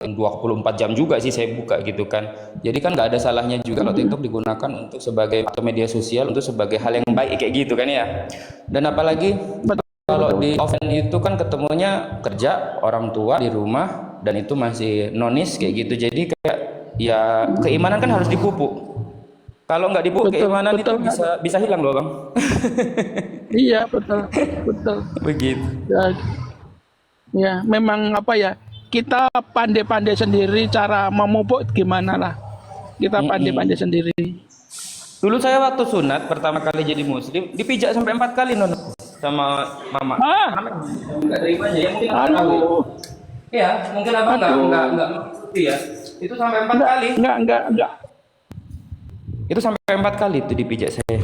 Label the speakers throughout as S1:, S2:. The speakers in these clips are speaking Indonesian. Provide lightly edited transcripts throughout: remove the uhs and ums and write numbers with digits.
S1: 24 jam juga sih saya buka gitu kan. Jadi kan nggak ada salahnya juga kalau TikTok digunakan untuk sebagai atau media sosial untuk sebagai hal yang baik kayak gitu kan ya. Dan apalagi
S2: Betul,
S1: kalau
S2: betul.
S1: di offline itu kan ketemunya kerja, orang tua di rumah dan itu masih nonis kayak gitu. Jadi kayak ya keimanan kan harus dipupuk. Kalau nggak dipupuk
S2: Betul,
S1: keimanan itu
S2: betul.
S1: bisa hilang loh bang.
S2: Iya, betul, betul.
S1: Begitu.
S2: Ya, ya, memang apa ya? Kita pandai-pandai sendiri cara memupuk gimana lah. Kita pandai-pandai
S1: Mm-mm.
S2: sendiri.
S1: Dulu saya waktu sunat pertama kali jadi muslim dipijak sampai 4 kali non sama mama.
S2: Ah,
S1: Karena nggak terima aja. Ya mungkin abang tahu ya.
S2: aduh,
S1: Iya, mungkin abang
S2: aduh.
S1: nggak mengikuti ya. Itu sampai empat
S2: Enggak,
S1: kali.
S2: enggak.
S1: Itu sampai 4 kali itu dipijak saya.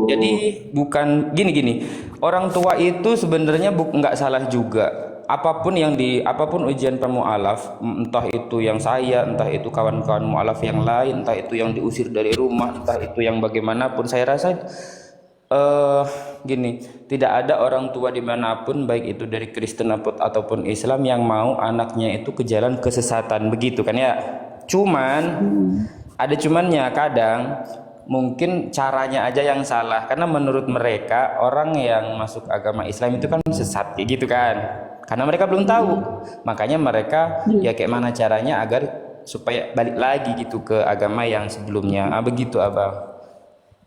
S1: Jadi
S2: Aduh.
S1: bukan gini-gini. Orang tua itu sebenarnya nggak salah juga. Apapun ujian pemualaf, entah itu yang saya, entah itu kawan-kawan mualaf yang lain, entah itu yang diusir dari rumah, entah itu yang bagaimanapun, saya rasa eh gini, tidak ada orang tua dimanapun, baik itu dari Kristen ataupun Islam yang mau anaknya itu ke jalan kesesatan, begitu kan ya. Cuman ada cumannya kadang mungkin caranya aja yang salah karena menurut mereka orang yang masuk agama Islam itu kan sesat kayak gitu kan karena mereka belum tahu makanya mereka ya kayak mana caranya agar supaya balik lagi gitu ke agama yang sebelumnya begitu abang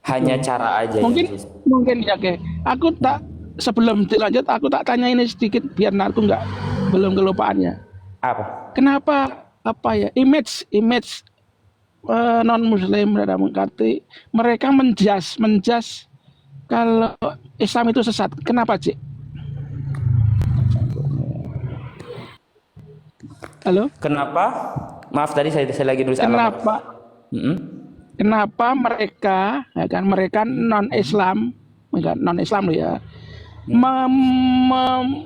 S1: hanya cara aja yang
S2: Mungkin
S1: susah.
S2: mungkin ya, Ke. Aku tak sebelum dilanjut aku tak tanya ini sedikit biar aku nggak belum kelupaannya.
S1: Apa
S2: Kenapa apa ya image image non muslim dalam mengkati mereka menjas kalau Islam itu sesat. Kenapa, Cik? Halo?
S1: kenapa maaf tadi saya lagi nulis apa bang.
S2: Kenapa
S1: Mm-mm.
S2: kenapa mereka ya kan mereka non Islam non Islam loh ya mem- mem-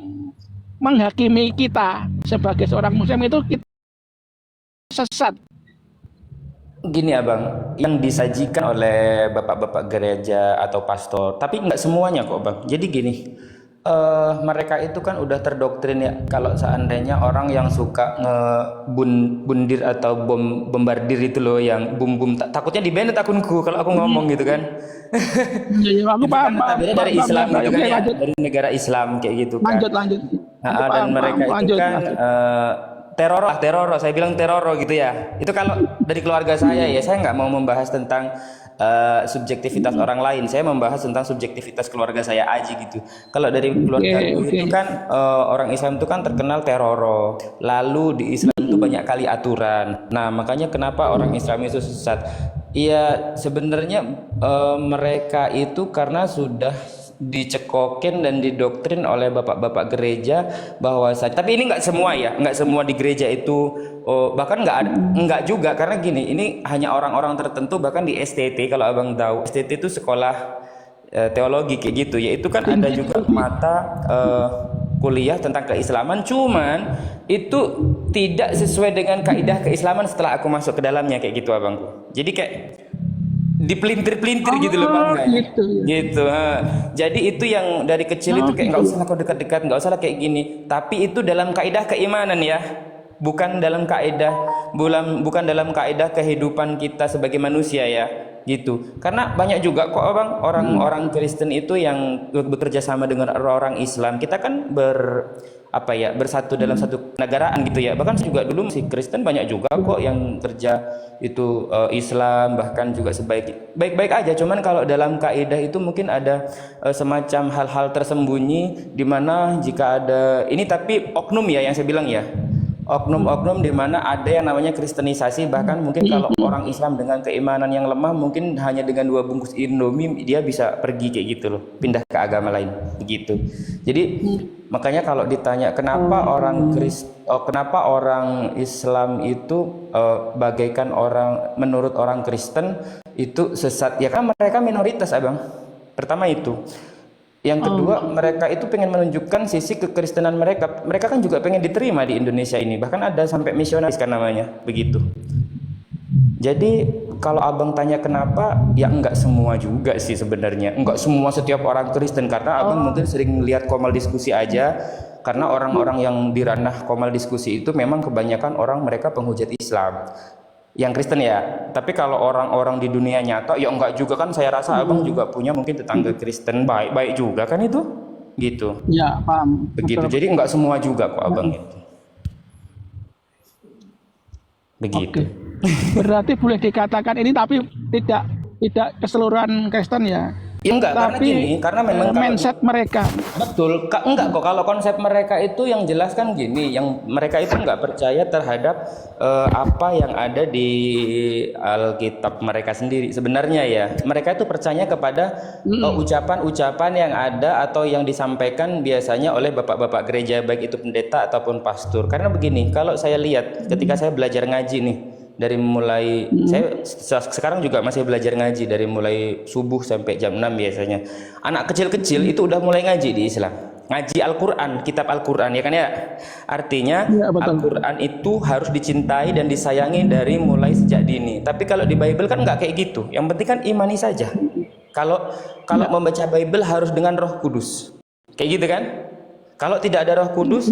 S2: menghakimi kita sebagai seorang muslim itu kita sesat.
S1: Gini abang, yang disajikan oleh bapak-bapak gereja atau pastor, tapi nggak semuanya kok bang. Jadi gini, mereka itu kan udah terdoktrin ya. Kalau seandainya orang yang suka ngebundir atau bombardir itu loh, yang bum takutnya di-ban akunku kalau aku ngomong gitu kan.
S2: Ya, ya, aku
S1: Itu kan
S2: paham, paham,
S1: notabene
S2: paham,
S1: dari
S2: paham,
S1: Islam
S2: paham.
S1: gitu
S2: Oke,
S1: kan ya,
S2: lanjut,
S1: dari negara Islam kayak gitu kan.
S2: lanjut, lanjut. Aku
S1: Nah, dan
S2: paham, paham.
S1: mereka itu
S2: Lanjut,
S1: kan
S2: lanjut.
S1: teror, saya bilang teror gitu ya. Itu kalau dari keluarga saya nggak mau membahas tentang subjektivitas orang lain. Saya membahas tentang subjektivitas keluarga saya aja gitu. Kalau dari
S2: Oke,
S1: keluarga
S2: oke.
S1: itu kan orang Islam itu kan terkenal teroro. Lalu di Islam itu banyak kali aturan. Nah, makanya kenapa orang Islam itu sesat? Iya, sebenarnya mereka itu karena sudah dicekokin dan didoktrin oleh bapak-bapak gereja bahwa tapi ini nggak semua ya, nggak semua di gereja itu, bahkan nggak juga karena gini, ini hanya orang-orang tertentu bahkan di STT kalau abang tahu, STT itu sekolah teologi kayak gitu ya, itu kan ada
S2: Tinggi,
S1: juga
S2: tinggi.
S1: mata kuliah tentang keislaman, cuman itu tidak sesuai dengan kaidah keislaman setelah aku masuk ke dalamnya kayak gitu abangku, jadi kayak dipelintir-pelintir gitu loh
S2: Oh,
S1: bang
S2: gitu ya.
S1: gitu jadi itu yang dari kecil
S2: Oh,
S1: itu kayak
S2: gitu
S1: nggak
S2: ya.
S1: usah lah kau dekat-dekat, nggak usah lah kayak gini, tapi itu dalam kaidah keimanan ya, bukan dalam kaidah kehidupan kita sebagai manusia ya gitu, karena banyak juga kok bang orang-orang Kristen itu yang bekerja sama dengan orang Islam, kita kan bersatu dalam satu negaraan gitu ya, bahkan saya juga dulu masih Kristen, banyak juga kok yang kerja itu Islam, bahkan juga baik-baik aja, cuman kalau dalam kaidah itu mungkin ada semacam hal-hal tersembunyi di mana jika ada ini, tapi oknum ya yang saya bilang ya, oknum-oknum di mana ada yang namanya kristenisasi, bahkan mungkin kalau orang Islam dengan keimanan yang lemah mungkin hanya dengan 2 bungkus Indomie dia bisa pergi kayak gitu loh, pindah ke agama lain begitu. Jadi makanya kalau ditanya kenapa orang Islam itu bagaikan orang menurut orang Kristen itu sesat, ya kan mereka minoritas abang, pertama itu. Yang kedua, mereka itu pengen menunjukkan sisi kekristenan mereka. Mereka kan juga pengen diterima di Indonesia ini. Bahkan ada sampai misionaris kan namanya, begitu. Jadi kalau abang tanya kenapa, ya enggak semua juga sih sebenarnya. Enggak semua setiap orang Kristen, karena abang mungkin sering lihat komal diskusi aja. Karena orang-orang yang di ranah Komal diskusi itu memang kebanyakan orang mereka penghujat Islam yang Kristen ya. Tapi kalau orang-orang di dunia nyata ya enggak juga kan, saya rasa abang juga punya mungkin tetangga Kristen baik-baik juga kan itu gitu.
S2: Ya, paham.
S1: Begitu.
S2: Betul.
S1: Jadi enggak semua juga kok abang itu. Begitu.
S2: Oke. Berarti boleh dikatakan ini, tapi tidak keseluruhan Kristen ya.
S1: Ya enggak, karena
S2: Tapi
S1: gini, karena memang kalau
S2: mindset mereka.
S1: betul, enggak kok, kalau konsep mereka itu yang jelas kan gini, yang mereka itu enggak percaya terhadap apa yang ada di Alkitab mereka sendiri. Sebenarnya ya, mereka itu percaya kepada ucapan-ucapan yang ada atau yang disampaikan biasanya oleh bapak-bapak gereja, baik itu pendeta ataupun pastor. Karena begini, kalau saya lihat ketika saya belajar ngaji nih, dari mulai saya sekarang juga masih belajar ngaji dari mulai subuh sampai jam 6 biasanya. Anak kecil-kecil itu udah mulai ngaji di Islam. Ngaji Al-Qur'an, kitab Al-Qur'an ya kan ya. Artinya
S2: Ya, betul.
S1: Al-Qur'an itu harus dicintai dan disayangi dari mulai sejak dini. Tapi kalau di Bible kan nggak kayak gitu. Yang penting kan imani saja. Kalau membaca Bible harus dengan Roh Kudus. Kayak gitu kan? Kalau tidak ada Roh Kudus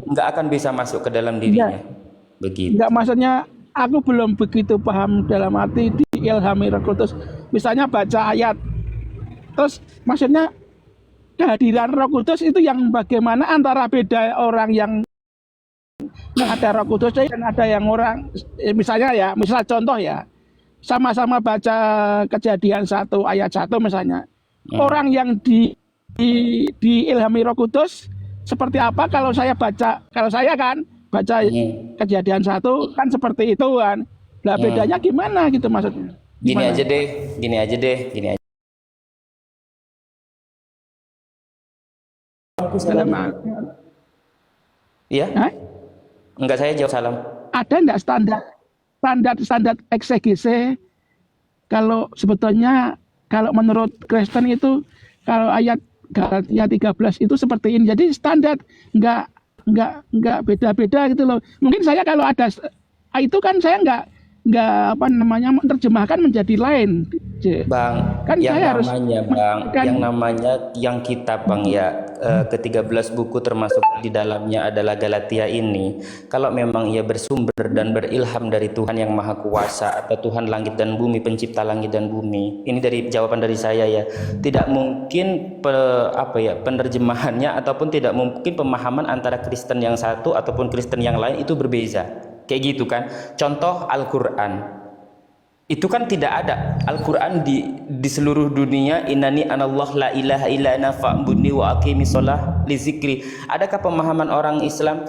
S1: nggak akan bisa masuk ke dalam dirinya. Begitu.
S2: Enggak, maksudnya aku belum begitu paham dalam arti diilhami Roh Kudus. Misalnya baca ayat, terus maksudnya kehadiran Roh Kudus itu yang bagaimana antara beda orang yang ada Roh Kudus dan ada yang orang, misalnya ya, misal contoh ya, sama-sama baca Kejadian 1 ayat 1 misalnya. Orang yang diilhami Roh Kudus seperti apa kalau saya kan baca Kejadian 1 kan seperti itu kan. Lah bedanya gimana gitu maksudnya?
S1: Gini
S2: Gimana?
S1: gini aja deh.
S2: Dalam,
S1: Iya?
S2: Hah?
S1: Enggak, saya jawab salam.
S2: Ada enggak standar eksegese kalau sebetulnya kalau menurut Kristen itu kalau ayat Galatia 13 itu seperti ini. Jadi standar enggak beda-beda gitu loh. Mungkin saya kalau ada itu kan saya enggak apa namanya terjemahkan menjadi lain.
S1: Bang,
S2: Kan
S1: yang
S2: saya harus
S1: namanya Bang,
S2: kan,
S1: yang namanya yang kitab Bang ya, ke-13 buku termasuk di dalamnya adalah Galatia ini. Kalau memang ia bersumber dan berilham dari Tuhan yang Maha Kuasa atau Tuhan langit dan bumi, pencipta langit dan bumi. Ini dari jawaban dari saya ya. Tidak mungkin penerjemahannya ataupun tidak mungkin pemahaman antara Kristen yang satu ataupun Kristen yang lain itu berbeza. Kayak gitu kan. Contoh Al-Qur'an. Itu kan tidak ada Al-Qur'an di seluruh dunia, innani anallah la ilaha illa ana fa'budni wa aqimi shalah li zikri. Adakah pemahaman orang Islam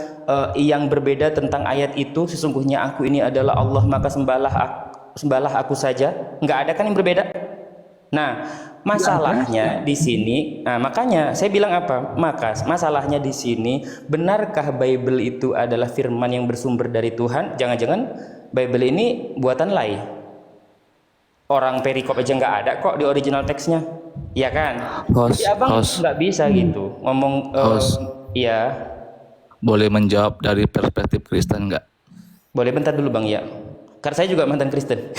S1: yang berbeda tentang ayat itu? Sesungguhnya aku ini adalah Allah, maka sembahlah aku saja. Enggak ada kan yang berbeda? Nah, masalahnya di sini, makanya saya bilang apa? Maka masalahnya di sini, benarkah Bible itu adalah firman yang bersumber dari Tuhan? Jangan-jangan Bible ini buatan lai. Orang perikop aja nggak ada kok di original teksnya, ya kan? Jadi abang nggak bisa gitu ngomong. Iya.
S3: Boleh menjawab dari perspektif Kristen nggak?
S1: Boleh, bentar dulu bang ya. Karena saya juga mantan Kristen.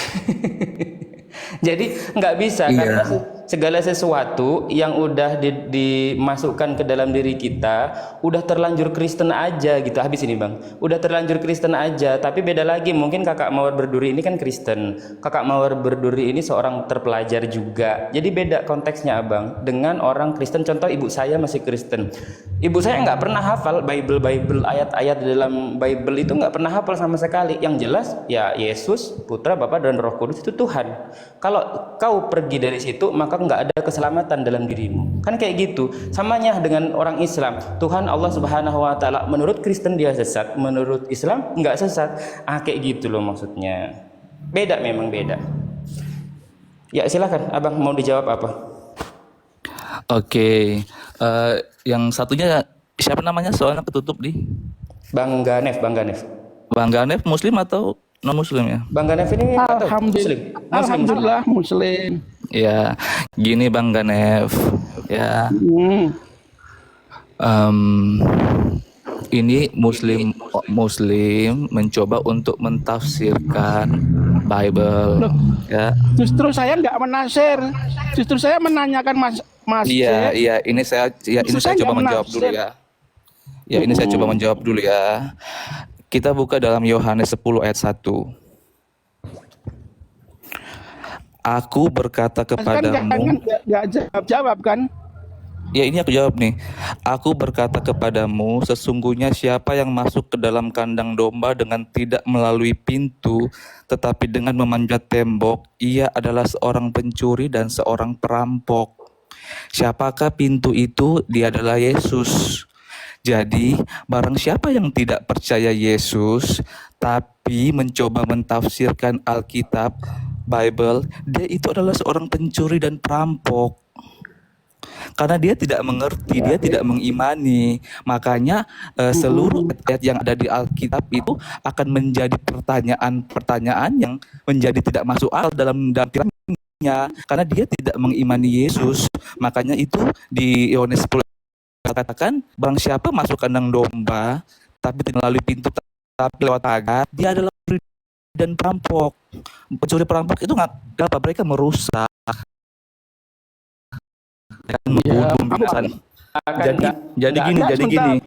S1: Jadi nggak bisa karena segala sesuatu yang udah dimasukkan ke dalam diri kita udah terlanjur Kristen aja gitu. Habis ini bang, udah terlanjur Kristen aja. Tapi beda lagi, mungkin kakak Mawar Berduri ini kan Kristen, kakak Mawar Berduri ini seorang terpelajar juga. Jadi beda konteksnya abang dengan orang Kristen. Contoh ibu saya masih Kristen, ibu saya nggak pernah hafal Bible ayat-ayat di dalam Bible itu nggak pernah hafal sama sekali. Yang jelas ya Yesus Putra Bapa dan Roh Kudus itu Tuhan. Kalau kau pergi dari situ maka nggak ada keselamatan dalam dirimu. Kan kayak gitu. Samanya dengan orang Islam. Tuhan Allah Subhanahu wa taala, menurut Kristen dia sesat, menurut Islam nggak sesat. Kayak gitu loh maksudnya. Beda, memang beda. Ya silakan abang, mau dijawab apa?
S3: Oke. Yang satunya siapa namanya? Soalnya ketutup nih.
S1: Bang Ganef.
S3: Bang Ganef Muslim atau non Muslim ya?
S1: Bang Ganef ini Muslim.
S2: Alhamdulillah Muslim.
S3: Ya, gini Bang Ganef. Ya. Ini Muslim mencoba untuk mentafsirkan Bible.
S2: Loh,
S3: ya.
S2: Justru saya nggak menafsir. Justru saya menanyakan Mas.
S3: Iya. Ini saya coba menjawab dulu ya. Ya, ini saya coba menjawab dulu ya. Kita buka dalam Yohanes 10 ayat 1. Aku berkata
S2: Kan
S3: kepadamu,
S2: nggak jawab kan?
S3: ya ini aku jawab nih. Aku berkata kepadamu, sesungguhnya siapa yang masuk ke dalam kandang domba dengan tidak melalui pintu, tetapi dengan memanjat tembok, ia adalah seorang pencuri dan seorang perampok. Siapakah pintu itu? Dia adalah Yesus. Jadi, barang siapa yang tidak percaya Yesus, tapi mencoba mentafsirkan Alkitab, Bible, dia itu adalah seorang pencuri dan perampok. Karena dia tidak mengerti, dia tidak mengimani. Makanya seluruh ayat yang ada di Alkitab itu akan menjadi pertanyaan-pertanyaan yang menjadi tidak masuk akal dalam pikirannya. Karena dia tidak mengimani Yesus. Makanya itu di Yohanes 10 katakan, barang siapa masuk kandang domba tapi tidak melalui pintu tapi lewat pagar, dia adalah pencuri dan perampok. Pencuri perampok itu nggak apa, mereka merusak dan membunuh membinasakan. Jadi gini,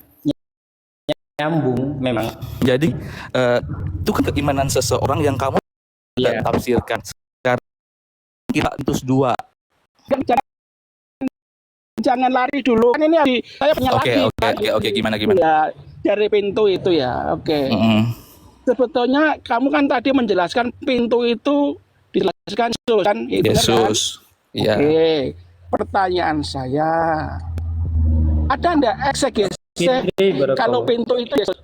S1: Nyambung memang.
S3: jadi itu kan keimanan seseorang yang kamu tidak tafsirkan. Sekarang kita utus dua.
S2: Jangan lari dulu. Kan ini saya punya
S3: Oke, gimana?
S2: Ya, dari pintu itu ya. Oke. Sebetulnya kamu kan tadi menjelaskan pintu itu dijelaskan Yesus kan? Itu
S3: Yesus.
S2: Kan?
S3: Ya.
S2: Oke. Pertanyaan saya, ada enggak eksegese kalau pintu itu Yesus?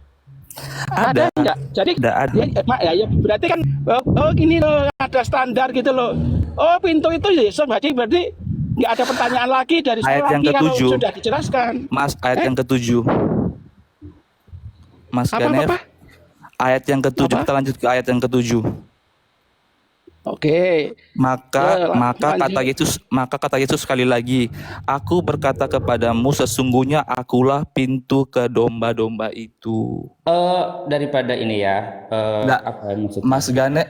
S2: Ada enggak? Jadi
S3: ada.
S2: Ya, berarti kan gini loh, ada standar gitu loh. Oh, pintu itu Yesus, berarti nggak ada pertanyaan lagi dari
S3: ayat yang
S2: kalau
S3: ke-7
S2: sudah dijelaskan.
S3: Mas, ayat yang ke-7 Mas Ganef. Ayat yang ke-7, kita lanjut ke ayat yang ke-7.
S2: Oke.
S3: Maka kata Yesus sekali lagi, aku berkata kepadamu, sesungguhnya akulah pintu ke domba-domba itu.
S1: Daripada ini ya, apa maksudnya?
S3: Mas Gane,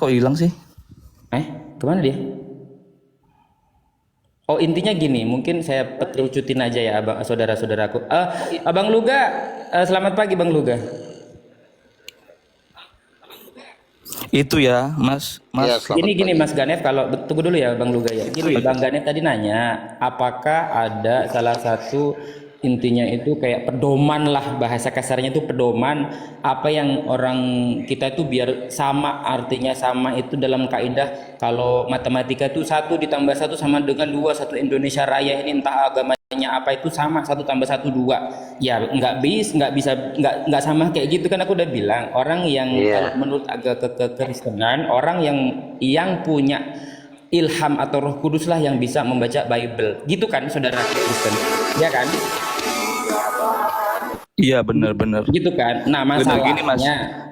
S3: kok hilang sih?
S1: Kemana dia? Oh, intinya gini, mungkin saya perucutin aja ya, saudara-saudaraku. Abang Luga, selamat pagi Bang Luga.
S3: Itu ya, Mas.
S1: Ya, gini Mas Ganef, kalau tunggu dulu ya Bang Luga ya. Gini, Bang Ganef tadi nanya, apakah ada salah satu intinya itu kayak pedoman lah, bahasa kasarnya itu pedoman, apa yang orang kita itu biar sama, artinya sama itu dalam kaidah kalau matematika itu 1 ditambah 1 sama dengan 2, satu Indonesia Raya ini entah agamanya apa itu sama, 1 tambah 1 2. Ya nggak sama kayak gitu kan, aku udah bilang orang yang kalau menurut agama kekristenan, orang yang punya ilham atau Roh Kudus lah yang bisa membaca Bible, gitu kan saudara Kristen, ya kan?
S3: Iya, benar-benar.
S1: Gitu kan. Nah, masalahnya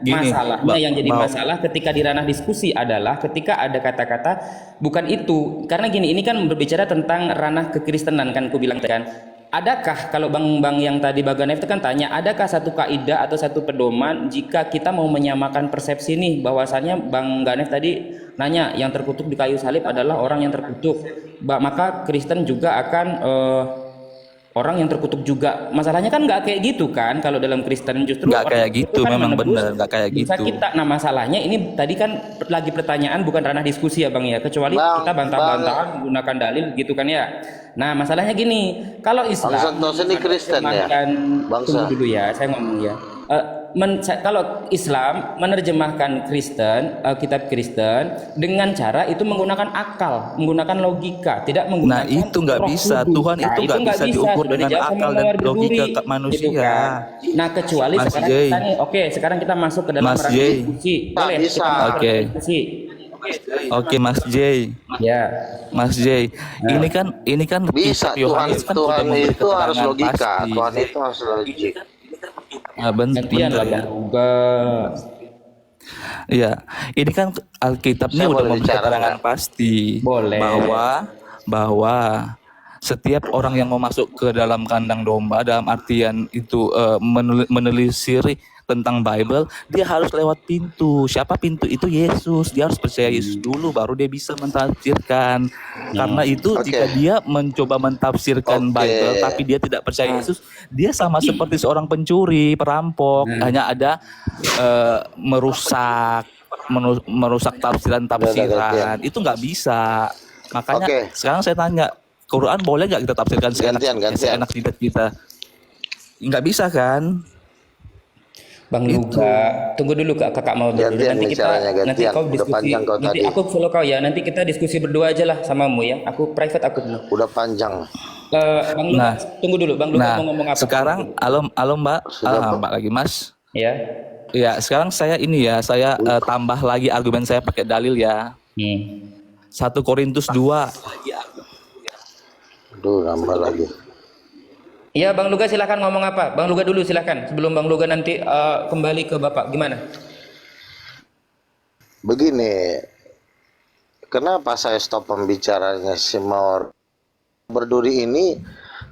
S1: yang jadi masalah ketika di ranah diskusi adalah ketika ada kata-kata bukan itu. Karena gini, ini kan berbicara tentang ranah kekristenan kan, aku bilang kan. Adakah kalau Bang yang tadi Bang Ganef itu kan tanya, adakah satu kaidah atau satu pedoman jika kita mau menyamakan persepsi nih, bahwasannya Bang Ganef tadi nanya yang terkutuk di kayu salib adalah orang yang terkutuk, maka Kristen juga akan orang yang terkutuk juga. Masalahnya kan nggak kayak gitu kan, kalau dalam Kristen justru
S3: nggak kayak gitu, kan memang benar nggak kayak gitu.
S1: Nah, masalahnya ini tadi kan lagi pertanyaan, bukan ranah diskusi ya Bang ya, kecuali kita bantah-bantahan menggunakan dalil gitu kan ya. Nah, masalahnya gini, kalau Islam
S4: ini Kristen ya,
S1: tunggu dulu ya, saya ngomong ya. Kalau Islam menerjemahkan Kristen, kitab Kristen dengan cara itu menggunakan akal, menggunakan logika, tidak menggunakan.
S3: Nah, itu nggak bisa. Tuhan itu nggak bisa diukur dengan akal dan logika manusia.
S1: Gitu kan? Nah, kecuali
S3: Mas
S1: sekarang
S3: Jay.
S1: kita nih, sekarang kita masuk ke dalam ranah diskusi. Boleh kita masuk ke diskusi.
S3: Oke, Mas Jay.
S1: Ya.
S3: Mas Jay, ini kan
S4: bisa.
S3: Yohanes kan sudah memberi
S4: itu harus
S3: keterangan
S4: logika.
S3: pasti.
S4: Tuhan itu harus logika.
S1: Gantian lah Bang Luga.
S3: Iya, ini kan Alkitab ini udah memberi keterangan pasti bahwa setiap orang yang mau masuk ke dalam kandang domba, dalam artian itu menelisiri tentang Bible, dia harus lewat pintu. Siapa pintu itu? Yesus. Dia harus percaya Yesus dulu, baru dia bisa mentafsirkan. Karena itu
S4: Oke.
S3: jika dia mencoba mentafsirkan
S4: Oke.
S3: Bible, tapi dia tidak percaya Yesus, dia sama seperti seorang pencuri, perampok. Hanya ada merusak tafsiran. Itu nggak bisa. Makanya
S4: Oke.
S3: sekarang saya tanya, Quran boleh nggak kita tafsirkan
S4: Gantian.
S3: seenak jidat kita? Nggak bisa kan?
S1: Bang Luga, tunggu dulu Kakak mau berdua.
S4: Gantian
S1: Nanti
S4: nih
S1: kita,
S4: caranya,
S1: nanti
S4: gantian.
S1: kau
S4: Udah
S1: diskusi.
S4: panjang kau
S1: Nanti
S4: tadi.
S1: aku follow kau ya. Nanti kita diskusi berdua aja lah samamu ya. Aku private aku dulu.
S4: Udah panjang.
S1: Bang Luga,
S3: Nah.
S1: tunggu dulu. Bang Luga
S3: Nah,
S1: mau ngomong apa?
S3: sekarang halo Mbak, Mbak lagi Mas.
S1: Ya.
S3: Ya, sekarang saya tambah lagi argumen saya pakai dalil ya. 1 Korintus 2.
S4: Aduh, nambah lagi.
S1: Iya, Bang Luga silahkan ngomong apa? Bang Luga dulu silahkan. Sebelum Bang Luga nanti kembali ke Bapak. Gimana?
S4: Begini, kenapa saya stop pembicaranya si Mawar Berduri ini?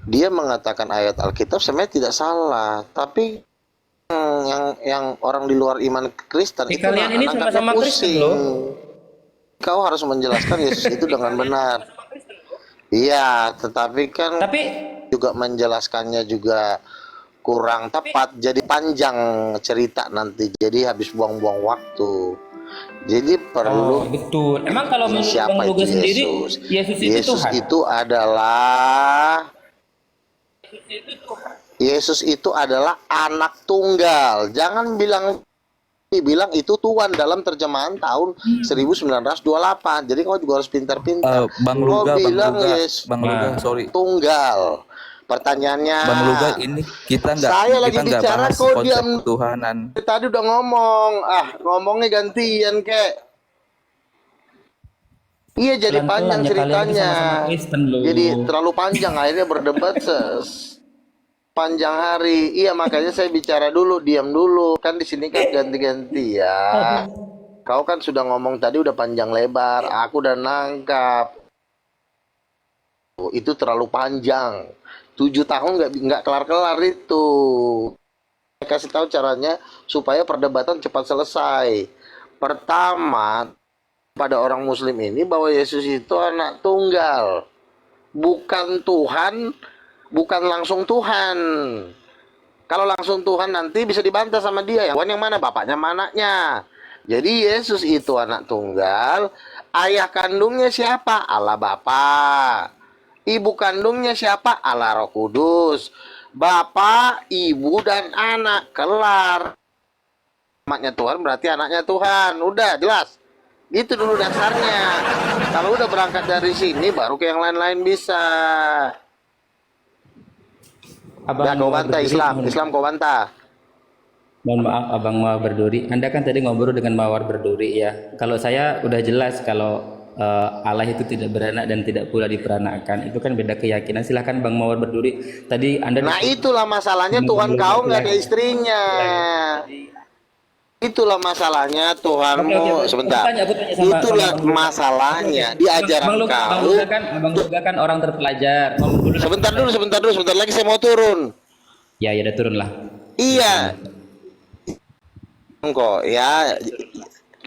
S4: Dia mengatakan ayat Alkitab sebenarnya tidak salah, tapi yang orang di luar iman Kristen itu
S1: kalian ini
S4: nangkapnya
S1: sama-sama Kristen
S4: pusing.
S1: loh.
S4: Kau harus menjelaskan Yesus itu dengan benar. Iya, tetapi kan juga menjelaskannya juga kurang tepat, jadi panjang cerita nanti, jadi habis buang-buang waktu. Jadi perlu
S1: betul. Emang kalau menurut Bang
S4: siapa
S1: Luga
S4: itu
S1: sendiri,
S4: Yesus?
S1: Yesus itu Tuhan.
S4: Yesus itu adalah anak tunggal. Jangan bilang itu Tuhan dalam terjemahan tahun 1928. Jadi kau juga harus pintar-pintar.
S3: Bang
S4: Kau
S3: Luga,
S4: bilang Yesus
S3: sorry.
S4: tunggal. Pertanyaannya,
S3: Bang Luga, ini kita
S4: saya lagi
S3: nggak
S4: bicara,
S3: bahas
S4: kau
S3: konsep
S4: diam.
S3: ketuhanan.
S4: Tadi udah ngomong, ngomongnya gantian kek. Iya, jadi
S1: Pelan-pelan
S4: panjang
S1: ya, kalian
S4: ceritanya.
S1: ini sama-sama Kristen loh.
S4: Jadi terlalu panjang, akhirnya berdebat panjang hari. Iya, makanya saya bicara dulu, diam dulu. Kan di sini kan ganti-ganti ya. Kau kan sudah ngomong tadi udah panjang lebar, aku udah nangkap. Itu terlalu panjang. 7 tahun nggak kelar-kelar itu. Saya kasih tahu caranya supaya perdebatan cepat selesai. Pertama, pada orang Muslim ini bahwa Yesus itu anak tunggal, bukan Tuhan, bukan langsung Tuhan. Kalau langsung Tuhan nanti bisa dibantah sama dia. Yang mana? Bapaknya mana anaknya. Jadi Yesus itu anak tunggal. Ayah kandungnya siapa? Allah Bapa. Ibu kandungnya siapa? Allah Roh Kudus. Bapak, ibu, dan anak. Kelar. Anaknya Tuhan berarti anaknya Tuhan. Udah jelas. Itu dulu dasarnya. Kalau udah berangkat dari sini baru ke yang lain-lain bisa. Kau bantah Islam kau bantah.
S1: Mohon maaf Abang Mawar Berduri, Anda kan tadi ngobrol dengan Mawar Berduri ya. Kalau saya udah jelas kalau Allah itu tidak beranak dan tidak pula diperanakkan. Itu kan beda keyakinan. Silahkan Bang Mawar Berduri. Tadi Anda
S4: Itulah masalahnya Tuhan kau nggak ada istrinya. Itulah masalahnya Tuhanmu. Sebentar. Itulah masalahnya di ajaran kau.
S1: Bang Luga kan orang terpelajar.
S4: Sebentar dulu, sebentar lagi saya mau turun.
S1: Ya udah turun lah.
S4: Iya. Kok ya.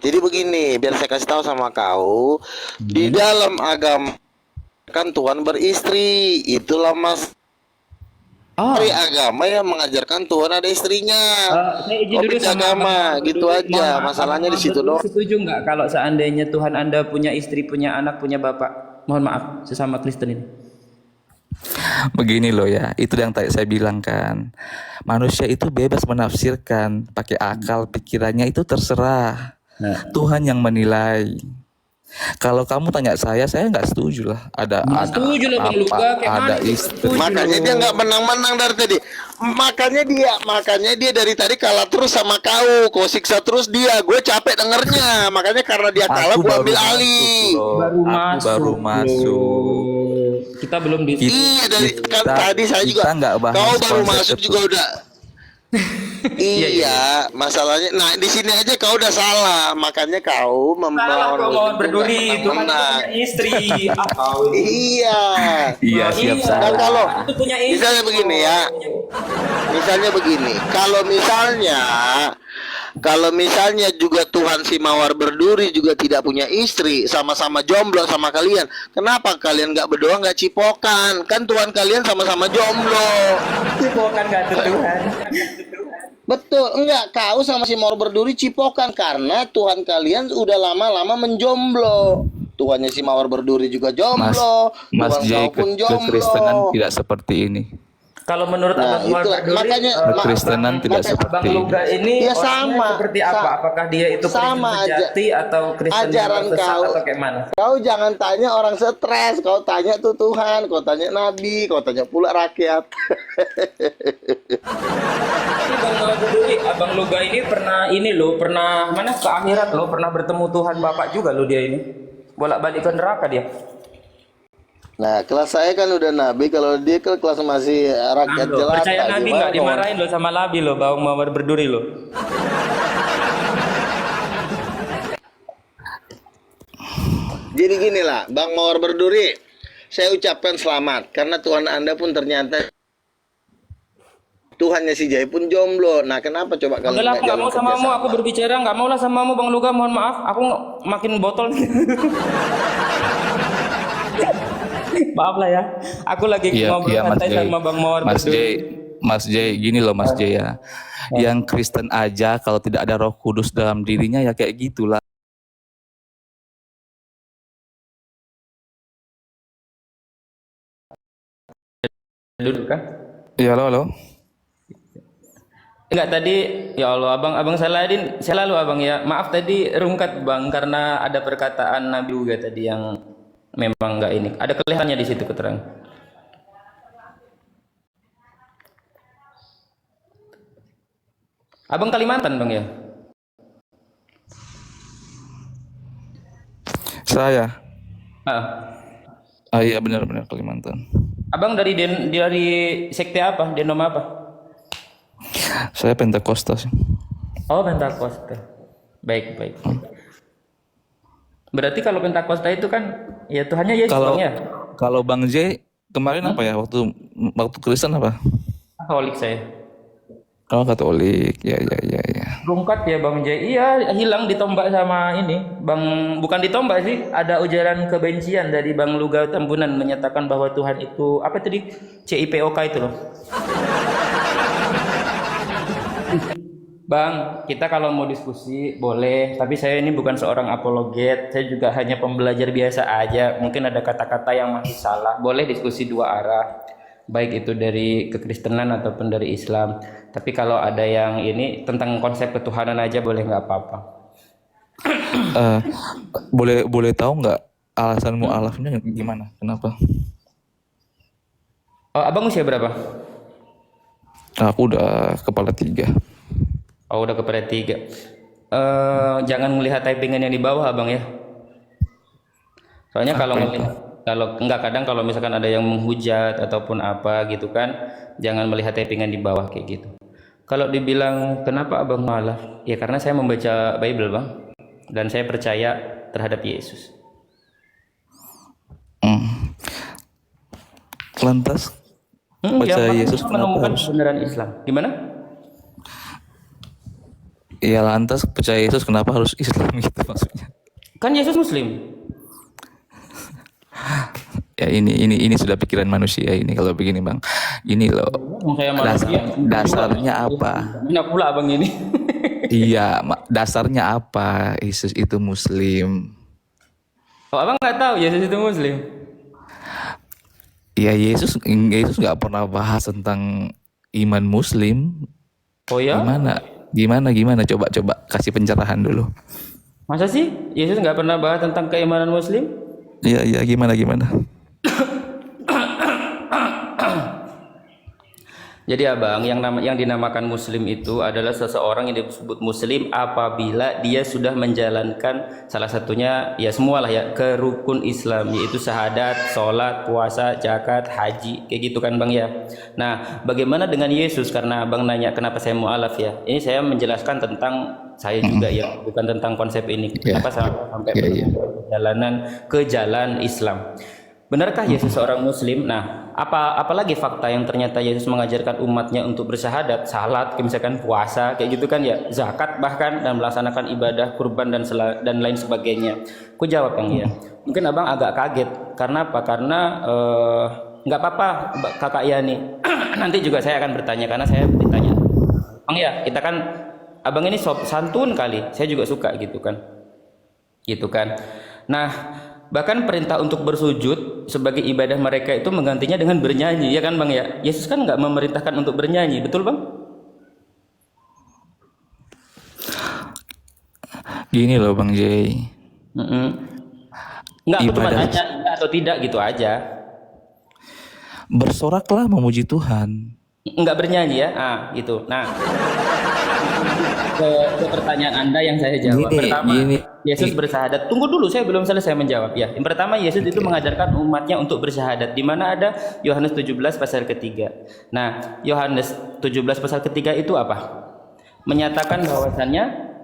S4: Jadi begini, biar saya kasih tahu sama kau, di dalam agama kan Tuhan beristri, itulah dari agama yang mengajarkan Tuhan ada istrinya.
S1: Saya izin dulu sama
S4: agama, gitu aja. Masalahnya di situ doang.
S1: Setuju nggak kalau seandainya Tuhan Anda punya istri, punya anak, punya bapak? Mohon maaf, sesama Kristen ini.
S3: Begini loh ya, itu yang tadi saya bilang kan. Manusia itu bebas menafsirkan, pakai akal, pikirannya itu terserah. Tuhan yang menilai. Kalau kamu tanya saya nggak setuju lah. Ada istri.
S4: Makanya dia nggak menang-menang dari tadi. Makanya dia dari tadi kalah terus sama kau siksa terus dia. Gue capek dengernya. Makanya karena dia kalah, gue ambil alih.
S3: Baru masuk.
S1: Kita belum di.
S4: Iya tadi saya juga. Kau baru masuk juga udah. Iya, masalahnya. Nah, di sini aja kau udah salah, makanya kau
S1: Salah
S4: melawan
S1: kau
S4: Muslim
S1: mau berduri,
S4: itu
S1: Tuhan itu
S4: menang.
S1: punya istri. Ah, kau ini.
S4: Iya.
S3: Iya, siap
S1: Iya,
S4: Dan
S3: salah.
S4: kalau
S1: itu punya istri.
S4: misalnya begini ya, misalnya begini, kalau misalnya juga Tuhan si Mawar berduri juga tidak punya istri, sama-sama jomblo sama kalian, kenapa kalian nggak berdoa, nggak cipokan? Kan Tuhan kalian sama-sama jomblo.
S1: Bukan kata Tuhan.
S4: Betul, enggak, kau sama si Mawar berduri cipokan karena Tuhan kalian udah lama-lama menjomblo. Tuhannya si Mawar berduri juga
S3: Mas
S4: jomblo,
S3: Mas
S4: Tuhan
S3: J,
S4: kau pun
S3: kekristenan
S4: jomblo.
S3: tidak seperti ini.
S1: Kalau menurut
S4: Nah,
S1: Abang Muar
S4: itulah.
S1: Berduri,
S4: Makanya-
S3: Kekristenan tidak
S1: Abang
S3: seperti ini.
S1: Luga ini
S4: Ya,
S1: orangnya
S4: sama.
S1: seperti apa? Apakah dia itu Kristen
S4: Sama aja.
S1: sejati atau Kristen yang
S4: Ajaran
S1: tersesat
S4: kau.
S1: atau kayak mana?
S4: Kau jangan tanya orang stres, kau tanya tuh Tuhan, kau tanya Nabi, kau tanya pula rakyat.
S1: Tapi Bang Muar Berduri, Abang Luga ini pernah mana ke akhirat loh, pernah bertemu Tuhan Bapak juga loh dia ini. Bolak-balik ke neraka dia.
S4: Nah, kelas saya kan udah Nabi, kalau dia ke kelas masih rakyat
S1: Loh,
S4: jelata.
S1: percaya Nabi
S4: gimana
S1: nggak
S4: kau?
S1: dimarahin loh sama Labi loh, Bang Muar Berduri loh.
S4: Jadi gini lah, Bang Mawar Berduri, saya ucapkan selamat karena Tuhan Anda pun ternyata Tuhannya si Jai pun jomblo. Nah, kenapa coba kalian
S1: Enggak lah, aku nggak mau sama kamu, aku
S4: kerjasama?
S1: berbicara nggak mau lah sama kamu Bang Luga, mohon maaf, aku makin botol. Maaf lah ya, aku lagi ngobrol
S3: Iya Mas
S1: santai
S3: J.
S1: sama Bang Mawar
S3: Mas J,
S1: Berduri.
S3: Mas J, gini loh Mas J ya. Yang Kristen aja kalau tidak ada Roh Kudus dalam dirinya ya kayak gitulah.
S1: Dulu kan?
S3: Iya, halo.
S1: Enggak tadi, ya Allah, abang Saladin, selalu abang ya. Maaf tadi rungkat bang karena ada perkataan Nabi juga tadi yang memang enggak ini. Ada kelihatannya di situ keterangan. Abang Kalimantan bang ya?
S3: Saya.
S1: Ah.
S3: Iya benar-benar Kalimantan.
S1: Abang dari dari sekte apa? Denom apa?
S3: Saya Pentakosta sih.
S1: Oh Pentakosta. Baik baik. Berarti kalau Pentakosta itu kan ya Tuhannya Yesus
S3: Kalau
S1: bang ya?
S3: kalau Bang J kemarin apa ya waktu Kristen apa?
S1: Katolik saya.
S3: Oh Katolik. Ya.
S1: Rungkat ya Bang J. Iya, hilang ditombak sama ini. Bukan ditombak sih, ada ujaran kebencian dari Bang Luga Tambunan menyatakan bahwa Tuhan itu apa tadi? CIPOK itu loh. Bang, kita kalau mau diskusi boleh, tapi saya ini bukan seorang apologet, saya juga hanya pembelajar biasa aja. Mungkin ada kata-kata yang masih salah. Boleh diskusi dua arah, baik itu dari kekristenan ataupun dari Islam. Tapi kalau ada yang ini tentang konsep ketuhanan aja boleh nggak apa-apa.
S3: Boleh tahu nggak alasan mu'alafnya gimana? Kenapa?
S1: Oh, abang usia berapa?
S3: Aku udah kepala 3.
S1: Oh, udah kepada 3. Jangan melihat typingan yang di bawah abang ya. Soalnya kalau enggak kadang kalau misalkan ada yang menghujat ataupun apa gitu kan, jangan melihat typingan di bawah kayak gitu. Kalau dibilang kenapa abang mu'alaf? Ya karena saya membaca Bible bang, dan saya percaya terhadap Yesus.
S3: Lantas percaya Yesus kenapa
S1: menemukan
S3: harus?
S1: kebenaran Islam. Gimana?
S3: Ya lantas percaya Yesus kenapa harus Islam gitu maksudnya?
S1: Kan Yesus Muslim.
S3: Ya ini sudah pikiran manusia ini kalau begini bang. Ini loh
S1: Saya manusia.
S3: dasarnya apa?
S1: Mana pula abang ini?
S3: Iya dasarnya apa Yesus itu Muslim?
S1: Oh, abang nggak tahu Yesus itu Muslim.
S3: Ya Yesus nggak pernah bahas tentang iman Muslim.
S1: Oh ya?
S3: Gimana? Coba kasih pencerahan dulu.
S1: Masa sih Yesus nggak pernah bahas tentang keimanan Muslim?
S3: Iya gimana?
S1: Jadi abang, yang dinamakan muslim itu adalah seseorang yang disebut muslim apabila dia sudah menjalankan salah satunya ya semualah ya ke rukun Islam, yaitu syahadat, sholat, puasa, zakat, haji, kayak gitu kan bang ya. Nah, bagaimana dengan Yesus? Karena abang nanya kenapa saya mualaf ya. Ini saya menjelaskan tentang saya juga ya, bukan tentang konsep ini.
S3: Ya.
S1: Kenapa sampai
S3: Ya, ya.
S1: perjalanan ke jalan Islam? Benarkah Yesus seorang muslim? Nah, apalagi fakta yang ternyata Yesus mengajarkan umatnya untuk bersyahadat, salat, misalkan puasa, kayak gitu kan ya, zakat bahkan, dan melaksanakan ibadah kurban dan lain sebagainya. Aku jawab yang iya. Mungkin abang agak kaget. Karena apa? Karena nggak apa-apa kakak Yani. Nanti juga saya akan bertanya karena saya ditanya. Bang ya, kita kan abang ini santun kali. Saya juga suka gitu kan. Gitu kan. Nah, bahkan perintah untuk bersujud sebagai ibadah mereka itu menggantinya dengan bernyanyi, ya kan bang ya. Yesus kan nggak memerintahkan untuk bernyanyi, betul bang?
S3: Gini loh Bang Jay.
S1: Nggak, aku cuma
S3: Ibadah
S1: tanya iya atau tidak gitu aja.
S3: bersoraklah memuji Tuhan.
S1: Nggak bernyanyi ya, gitu. Nah, ke pertanyaan Anda yang saya jawab. Pertama, Yesus bersyahadat. Tunggu dulu, saya belum selesai menjawab ya. Yang pertama, Yesus itu mengajarkan umatnya untuk bersyahadat. Di mana ada Yohanes 17 pasal ketiga. Nah, Yohanes 17 pasal ketiga itu apa? Menyatakan bahwasannya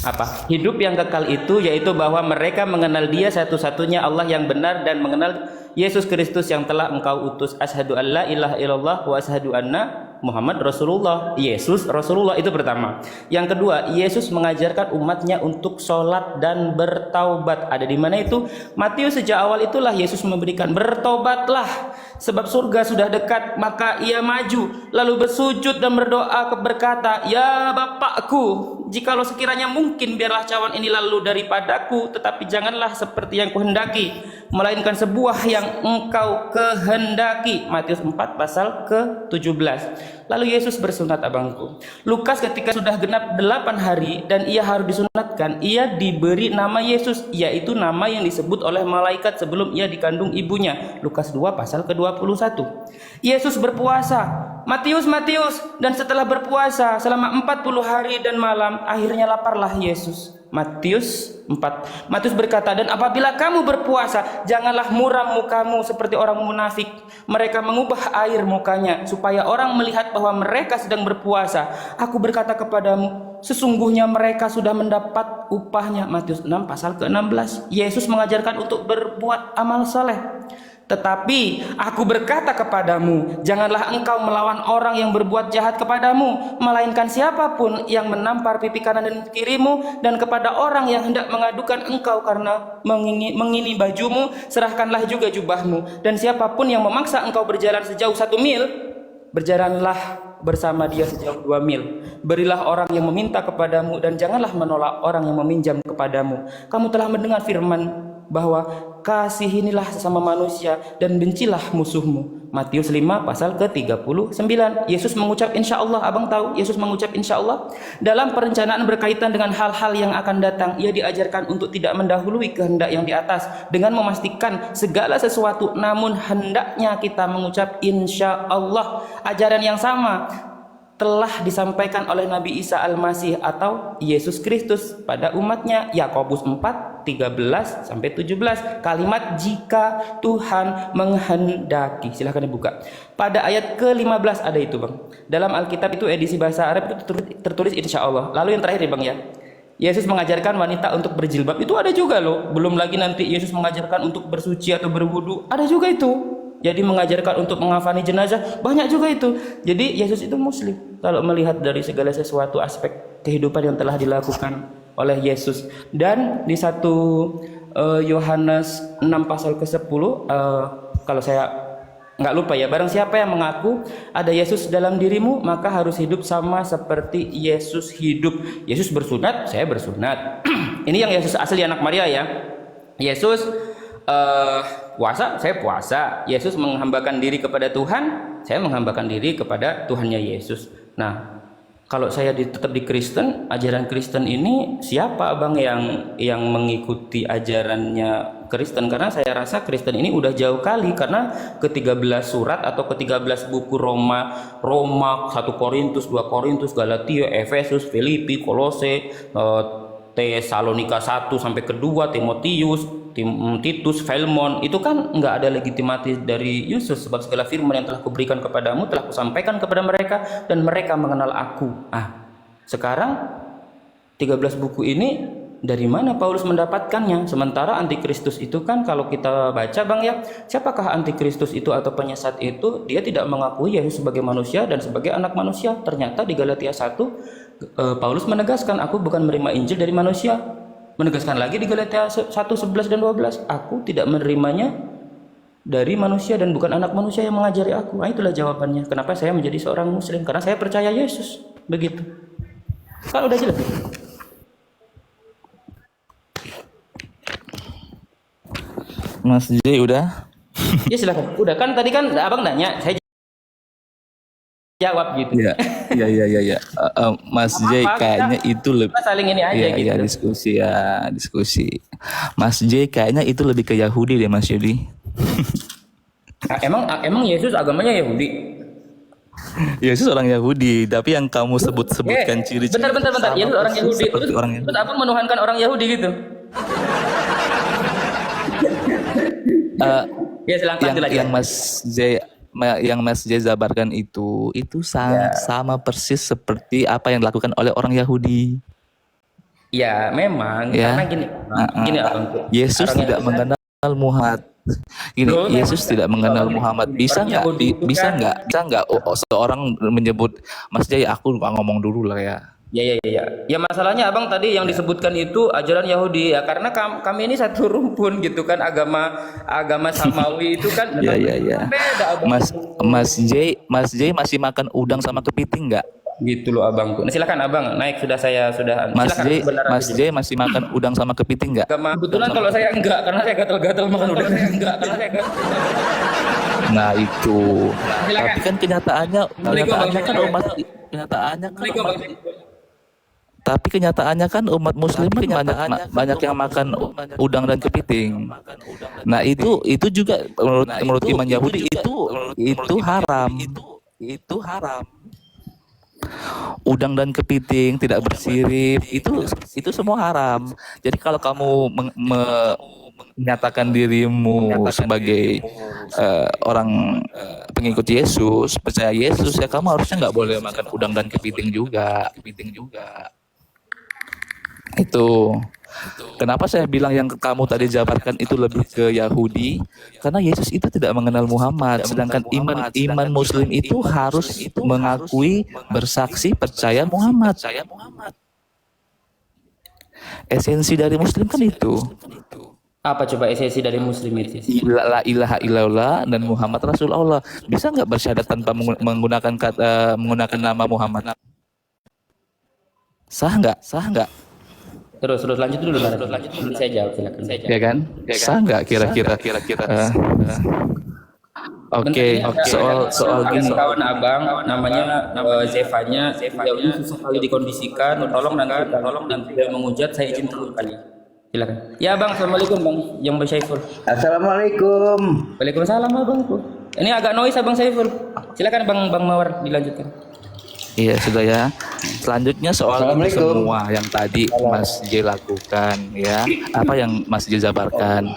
S1: apa? Hidup yang kekal itu yaitu bahwa mereka mengenal Dia satu-satunya Allah yang benar dan mengenal Yesus Kristus yang telah Engkau utus. Asyhadu an la ilaha illallah wa asyhadu anna Muhammad Rasulullah. Yesus Rasulullah, itu pertama. Yang kedua, Yesus mengajarkan umatnya untuk sholat dan bertaubat. Ada di mana itu? Matius sejak awal itulah Yesus memberikan, bertobatlah sebab surga sudah dekat. Maka ia maju lalu bersujud dan berdoa berkata, ya Bapakku, jikalau sekiranya mungkin biarlah cawan ini lalu daripadaku, tetapi janganlah seperti yang kuhendaki, melainkan sebuah yang Engkau kehendaki. Matius 4 pasal ke-17. Lalu Yesus bersunat abangku. Lukas ketika sudah genap 8 hari dan ia harus disunatkan, ia diberi nama Yesus, yaitu nama yang disebut oleh malaikat sebelum ia dikandung ibunya. Lukas 2 pasal ke-21. Yesus berpuasa. Matius, dan setelah berpuasa selama 40 hari dan malam, akhirnya laparlah Yesus. Matius 4. Matius berkata, dan apabila kamu berpuasa, janganlah muram mukamu seperti orang munafik. Mereka mengubah air mukanya supaya orang melihat bahwa mereka sedang berpuasa. Aku berkata kepadamu, sesungguhnya mereka sudah mendapat upahnya. Matius 6 pasal ke-16. Yesus mengajarkan untuk berbuat amal soleh. Tetapi aku berkata kepadamu, janganlah engkau melawan orang yang berbuat jahat kepadamu, melainkan siapapun yang menampar pipi kanan dan kirimu, dan kepada orang yang hendak mengadukan engkau karena mengini bajumu, serahkanlah juga jubahmu. Dan siapapun yang memaksa engkau berjalan sejauh 1 mil, berjalanlah bersama dia sejauh 2 mil. Berilah orang yang meminta kepadamu, dan janganlah menolak orang yang meminjam kepadamu. Kamu telah mendengar firman bahwa kasihinilah sesama manusia dan bencilah musuhmu. Matius 5 pasal ke-39. Yesus mengucap insya Allah. Abang tahu Yesus mengucap insya Allah? Dalam perencanaan berkaitan dengan hal-hal yang akan datang, ia diajarkan untuk tidak mendahului kehendak yang di atas dengan memastikan segala sesuatu, namun hendaknya kita mengucap insya Allah. Ajaran yang sama telah disampaikan oleh Nabi Isa Al-Masih atau Yesus Kristus pada umatnya. Yakobus 4 13 sampai 17. Kalimat jika Tuhan menghendaki. Silahkan dibuka. Pada ayat ke-15 ada itu, Bang. Dalam Alkitab itu edisi bahasa Arab itu tertulis insya Allah. Lalu yang terakhir, Bang ya. Yesus mengajarkan wanita untuk berjilbab. Itu ada juga loh. Belum lagi nanti Yesus mengajarkan untuk bersuci atau berwudu. Ada juga itu. Jadi mengajarkan untuk mengafani jenazah, banyak juga itu. Jadi Yesus itu muslim kalau melihat dari segala sesuatu aspek kehidupan yang telah dilakukan oleh Yesus. Dan di 1 Yohanes 6 pasal ke-10, kalau saya nggak lupa ya, barang siapa yang mengaku ada Yesus dalam dirimu, maka harus hidup sama seperti Yesus hidup. Yesus bersunat, saya bersunat. Ini yang Yesus asli anak Maria ya. Yesus puasa, saya puasa. Yesus menghambakan diri kepada Tuhan, saya menghambakan diri kepada Tuhannya Yesus. Nah, kalau saya tetap di Kristen, ajaran Kristen ini siapa abang yang mengikuti ajarannya Kristen, karena saya rasa Kristen ini udah jauh kali, karena ke-13 surat atau ke-13 buku Roma 1 Korintus, 2 Korintus, Galatia, Efesus, Filipi, Kolose, Tesalonika 1 sampai kedua, Timotius, Titus, Filemon, itu kan nggak ada legitimasi dari Yesus, sebab segala firman yang telah kuberikan kepadamu telah kusampaikan kepada mereka dan mereka mengenal aku. Sekarang 13 buku ini dari mana Paulus mendapatkannya? Sementara antikristus itu kan kalau kita baca Bang ya, siapakah antikristus itu atau penyesat itu? Dia tidak mengakui Yesus sebagai manusia dan sebagai anak manusia. Ternyata di Galatia 1 Paulus menegaskan, aku bukan menerima Injil dari manusia. Menegaskan lagi di Galatia 1, 11 dan 12, aku tidak menerimanya dari manusia dan bukan anak manusia yang mengajari aku. Itulah jawabannya kenapa saya menjadi seorang muslim, karena saya percaya Yesus. Begitu. Kan udah jelas.
S3: Mas J udah?
S1: Ya silakan. Udah kan tadi kan Abang nanya, saya jawab gitu.
S3: Iya. Mas J kayaknya itu lebih
S1: saling ini aja gitu.
S3: Iya, diskusi. Mas J kayaknya itu lebih ke Yahudi deh, Mas Yudi.
S1: Emang Yesus agamanya Yahudi?
S3: Yesus orang Yahudi, tapi yang kamu sebutkan ciri-ciri.
S1: Bentar. Yesus orang Yahudi.
S3: Orang
S1: Terus Abang menuhankan orang Yahudi gitu? Ya silakan
S3: yang Mas J jabarkan itu sama persis seperti apa yang dilakukan oleh orang Yahudi.
S1: Ya memang, karena gini Abang.
S3: Yesus tidak mengenal Muhammad. Yesus tidak mengenal Muhammad. Bisa nggak seorang menyebut Mas J, aku ngomong dulu lah ya.
S1: Ya masalahnya Abang tadi yang disebutkan itu ajaran Yahudi ya, karena kami ini satu rumpun gitu kan, agama Samawi itu kan beda Abang.
S3: Mas J masih makan udang sama kepiting nggak?
S1: Gitu loh Abang. Nah, silakan Abang, naik Mas
S3: J masih makan udang sama kepiting nggak?
S1: Kebetulan kalau saya enggak, karena saya gatal-gatal makan udang.
S3: Nah itu. Tapi kan kenyataannya kan umat muslim banyak yang makan udang dan kepiting. Nah itu juga menurut iman Yahudi itu haram. Itu haram. Udang dan kepiting tidak bersirip, itu semua haram. Jadi kalau kamu menyatakan dirimu sebagai orang pengikut Yesus, percaya Yesus, ya kamu harusnya nggak boleh makan udang dan kepiting juga. Itu kenapa saya bilang yang kamu tadi jabarkan itu lebih ke Yahudi, karena Yesus itu tidak mengenal Muhammad, sedangkan iman Muslim itu harus mengakui, bersaksi, percaya Muhammad. Esensi dari Muslim kan itu.
S1: Apa coba esensi dari Muslim itu?
S3: La ilaha illallah dan Muhammad Rasulullah. Bisa nggak bersyahadat tanpa menggunakan nama Muhammad? Sah nggak?
S1: Terus lanjut dulu. Nanti saya jawab, silakan.
S3: Ya kan? Sah nggak kira-kira? Oke. Soal gini.
S1: Kawan Abang namanya Zevanya ini susah kali dikondisikan. Tolong nanti menghujat, saya izin terus kali. Silakan. Ya Bang, assalamualaikum Bang. Yang Bang Syaiful.
S5: Assalamualaikum.
S1: Waalaikumsalam Abangku. Ini agak noise Abang Syaiful. Silakan Bang Mawar dilanjutkan.
S3: Iya sudah ya. Selanjutnya soal itu semua yang tadi Mas J lakukan ya, apa yang Mas J jabarkan,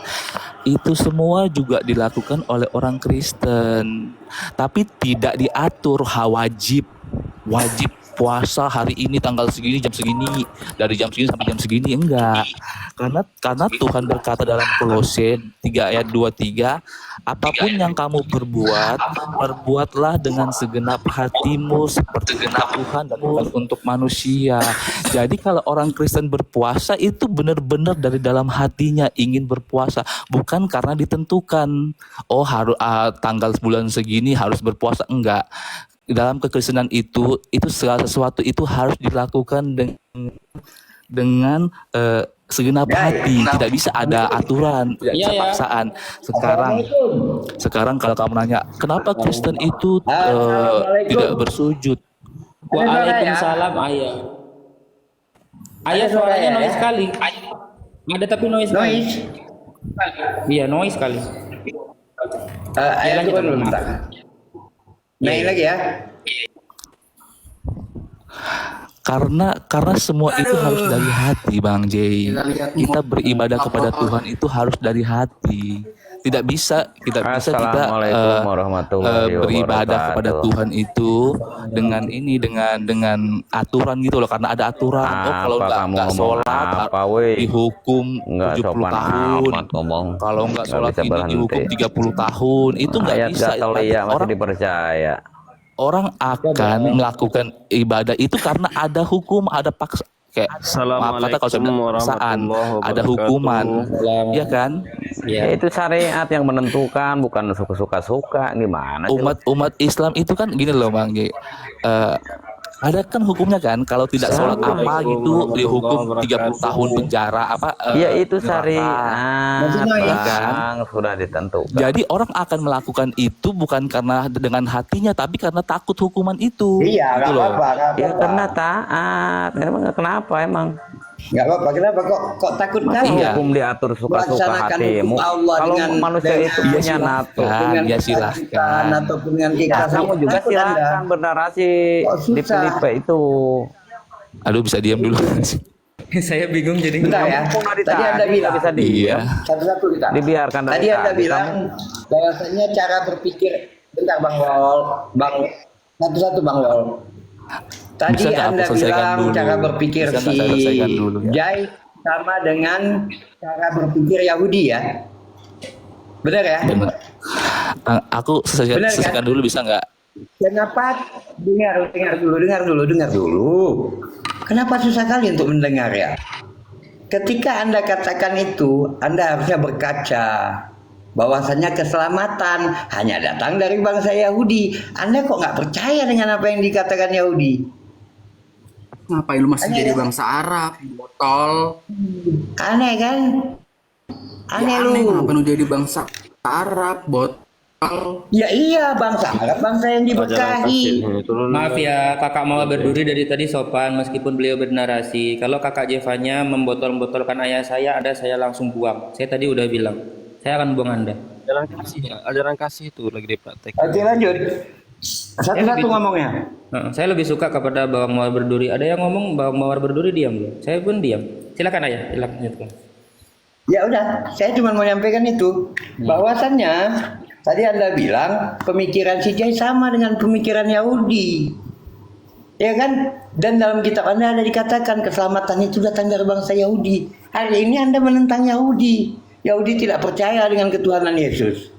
S3: itu semua juga dilakukan oleh orang Kristen, tapi tidak diatur wajib puasa hari ini tanggal segini jam segini, dari jam segini sampai jam segini, enggak. Karena Tuhan berkata dalam Kolose 3 ayat 23, apapun yang kamu perbuatlah dengan segenap hatimu seperti Tuhan dan bukan untuk manusia. Jadi kalau orang Kristen berpuasa itu benar-benar dari dalam hatinya ingin berpuasa, bukan karena ditentukan harus tanggal bulan segini harus berpuasa, enggak. Dalam kekristenan itu segala sesuatu itu harus dilakukan dengan segenap hati, tidak bisa ada aturan, tidak bisa paksaan. Sekarang kalau kamu nanya, kenapa Kristen itu tidak bersujud?
S1: Waalaikumsalam ayah. Ayah suaranya noise sekali. Ada tapi noise. Iya, noise sekali.
S5: Ayat
S1: lanjut,
S5: turun dulu
S1: maaf.
S5: bentar. Naik lagi ya.
S3: Karena semua itu harus dari hati, Bang Jay. Kita beribadah kepada Tuhan itu harus dari hati. Tidak bisa kita
S6: Assalamualaikum warahmatullahi
S3: beribadah kepada
S6: wabarakatuh.
S3: Tuhan itu dengan aturan gitu loh, karena ada aturan. Oh, kalau
S6: Apa kamu
S3: nggak
S6: ngomong
S3: sholat
S6: apa, weh?
S3: dihukum
S6: Nggak
S3: 70
S6: sopan
S3: tahun.
S6: amat ngomong.
S3: Kalau nggak
S6: Nggak
S3: sholat
S6: bisa
S3: ini
S6: berhenti.
S3: dihukum 30 tahun. Itu nggak
S6: Ayat
S3: bisa.
S6: gatal ya masih
S3: Orang
S6: dipercaya.
S3: orang akan melakukan ibadah itu karena ada hukum, ada paksa, kayak maaf kata kalau saya bilang paksaan, ada hukuman, ya kan?
S6: Ya, itu syariat yang menentukan, bukan suka-suka. Gimana sih?
S3: Umat Islam itu kan gini loh, Bang G. Ada kan hukumnya kan, kalau tidak sholat apa gitu dihukum 30 tahun penjara apa?
S6: Ya itu
S3: neraka.
S6: syariat,
S3: Iya kan?
S6: Bang, sudah ditentukan.
S3: Jadi orang akan melakukan itu bukan karena dengan hatinya, tapi karena takut hukuman itu.
S5: Iya,
S3: Gitu
S5: nggak
S3: loh.
S5: apa-apa, nggak
S6: Ya
S5: apa-apa.
S6: karena taat. Emang kenapa emang?
S5: Nggak apa-apa. Kenapa kok takut kali?
S3: Iya.
S6: Hukum diatur suka-suka
S5: Melaksanakan
S6: hatimu.
S5: hukum Allah
S6: Kalau
S5: dengan-
S6: manusia
S5: dengan-
S6: itu
S3: Iya,
S6: punya nato,
S3: silahkan. Ya, silahkan.
S5: kesakitan ataupun dengan
S6: ya,
S5: keikhlasan.
S6: kamu juga
S5: Takut Anda.
S6: silahkan bernarasi
S5: Kok susah?
S6: di Filipe itu.
S3: Aduh, bisa diam dulu.
S1: Saya bingung jadi.
S5: Bentar ya. Tadi Anda bilang
S6: bisa
S3: Iya.
S5: satu-satu kita.
S6: dibiarkan dari
S5: Tadi Anda
S6: tadi.
S5: bilang bahwasanya cara berpikir. Bentar Bang Wol, satu-satu Bang Wol. Tadi
S3: Bisa nggak aku
S5: Anda
S3: selesaikan
S5: bilang
S3: dulu?
S5: cara berpikir
S3: Bisa nggak
S5: si
S3: saya selesaikan dulu, ya?
S5: Jai sama dengan cara berpikir Yahudi ya. Benar ya?
S3: Benar. Aku
S5: Benar, kan?
S3: selesaikan dulu bisa nggak?
S5: Kenapa dengar dulu. Kenapa susah kali untuk mendengar ya? Ketika Anda katakan itu, Anda harusnya berkaca bahwasanya keselamatan hanya datang dari bangsa Yahudi. Anda kok nggak percaya dengan apa yang dikatakan Yahudi?
S7: Ngapain lu masih
S5: Aneh,
S7: jadi
S5: ya?
S7: bangsa Arab, botol?
S5: Aneh kan? Aneh
S7: Ya,
S5: lu.
S7: ngapain lu jadi bangsa Arab, botol?
S5: Ya iya, bangsa Arab, bangsa yang diberkahi.
S1: Maaf ya, kakak mau berduri dari tadi sopan meskipun beliau bernarasi. Kalau kakak Jevanya membotol-botolkan ayah saya, ada saya langsung buang. Saya tadi udah bilang, saya akan buang Anda.
S8: Ajaran kasih itu lagi dipraktek.
S5: Oke lanjut. Satu-satu ngomongnya.
S1: Saya lebih suka kepada bawang mawar berduri. Ada yang ngomong bawang mawar berduri diam loh. Saya pun diam. Silakan ayah, silakan lanjutkan.
S5: Ya udah, saya cuma mau nyampaikan itu. Bahwasannya tadi Anda bilang pemikiran si Jai sama dengan pemikiran Yahudi. Ya kan? Dan dalam kitab Anda ada dikatakan keselamatan itu datang dari bangsa Yahudi. Hari ini Anda menentang Yahudi. Yahudi tidak percaya dengan ketuhanan Yesus.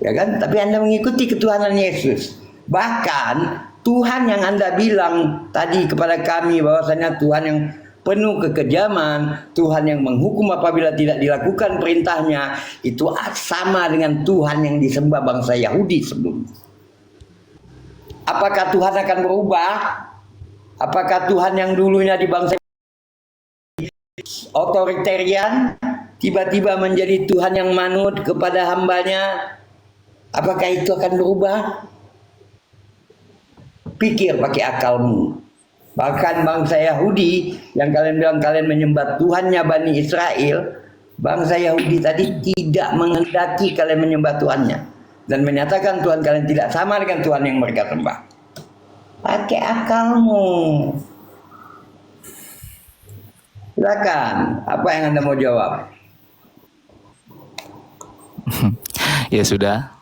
S5: Ya kan? Tapi Anda mengikuti ketuhanan Yesus. Bahkan Tuhan yang Anda bilang tadi kepada kami bahwasanya Tuhan yang penuh kekejaman, Tuhan yang menghukum apabila tidak dilakukan perintahnya, itu sama dengan Tuhan yang disembah bangsa Yahudi sebelumnya. Apakah Tuhan akan berubah? Apakah Tuhan yang dulunya di bangsa otoritarian tiba-tiba menjadi Tuhan yang manut kepada hambanya? Apakah itu akan berubah? Pikir pakai akalmu. Bahkan bangsa Yahudi yang kalian bilang kalian menyembah Tuhannya Bani Israel, bangsa Yahudi tadi tidak menghendaki kalian menyembah Tuhannya dan menyatakan Tuhan kalian tidak sama dengan Tuhan yang mereka sembah. Pakai akalmu. Silakan, apa yang Anda mau jawab?
S3: Ya sudah.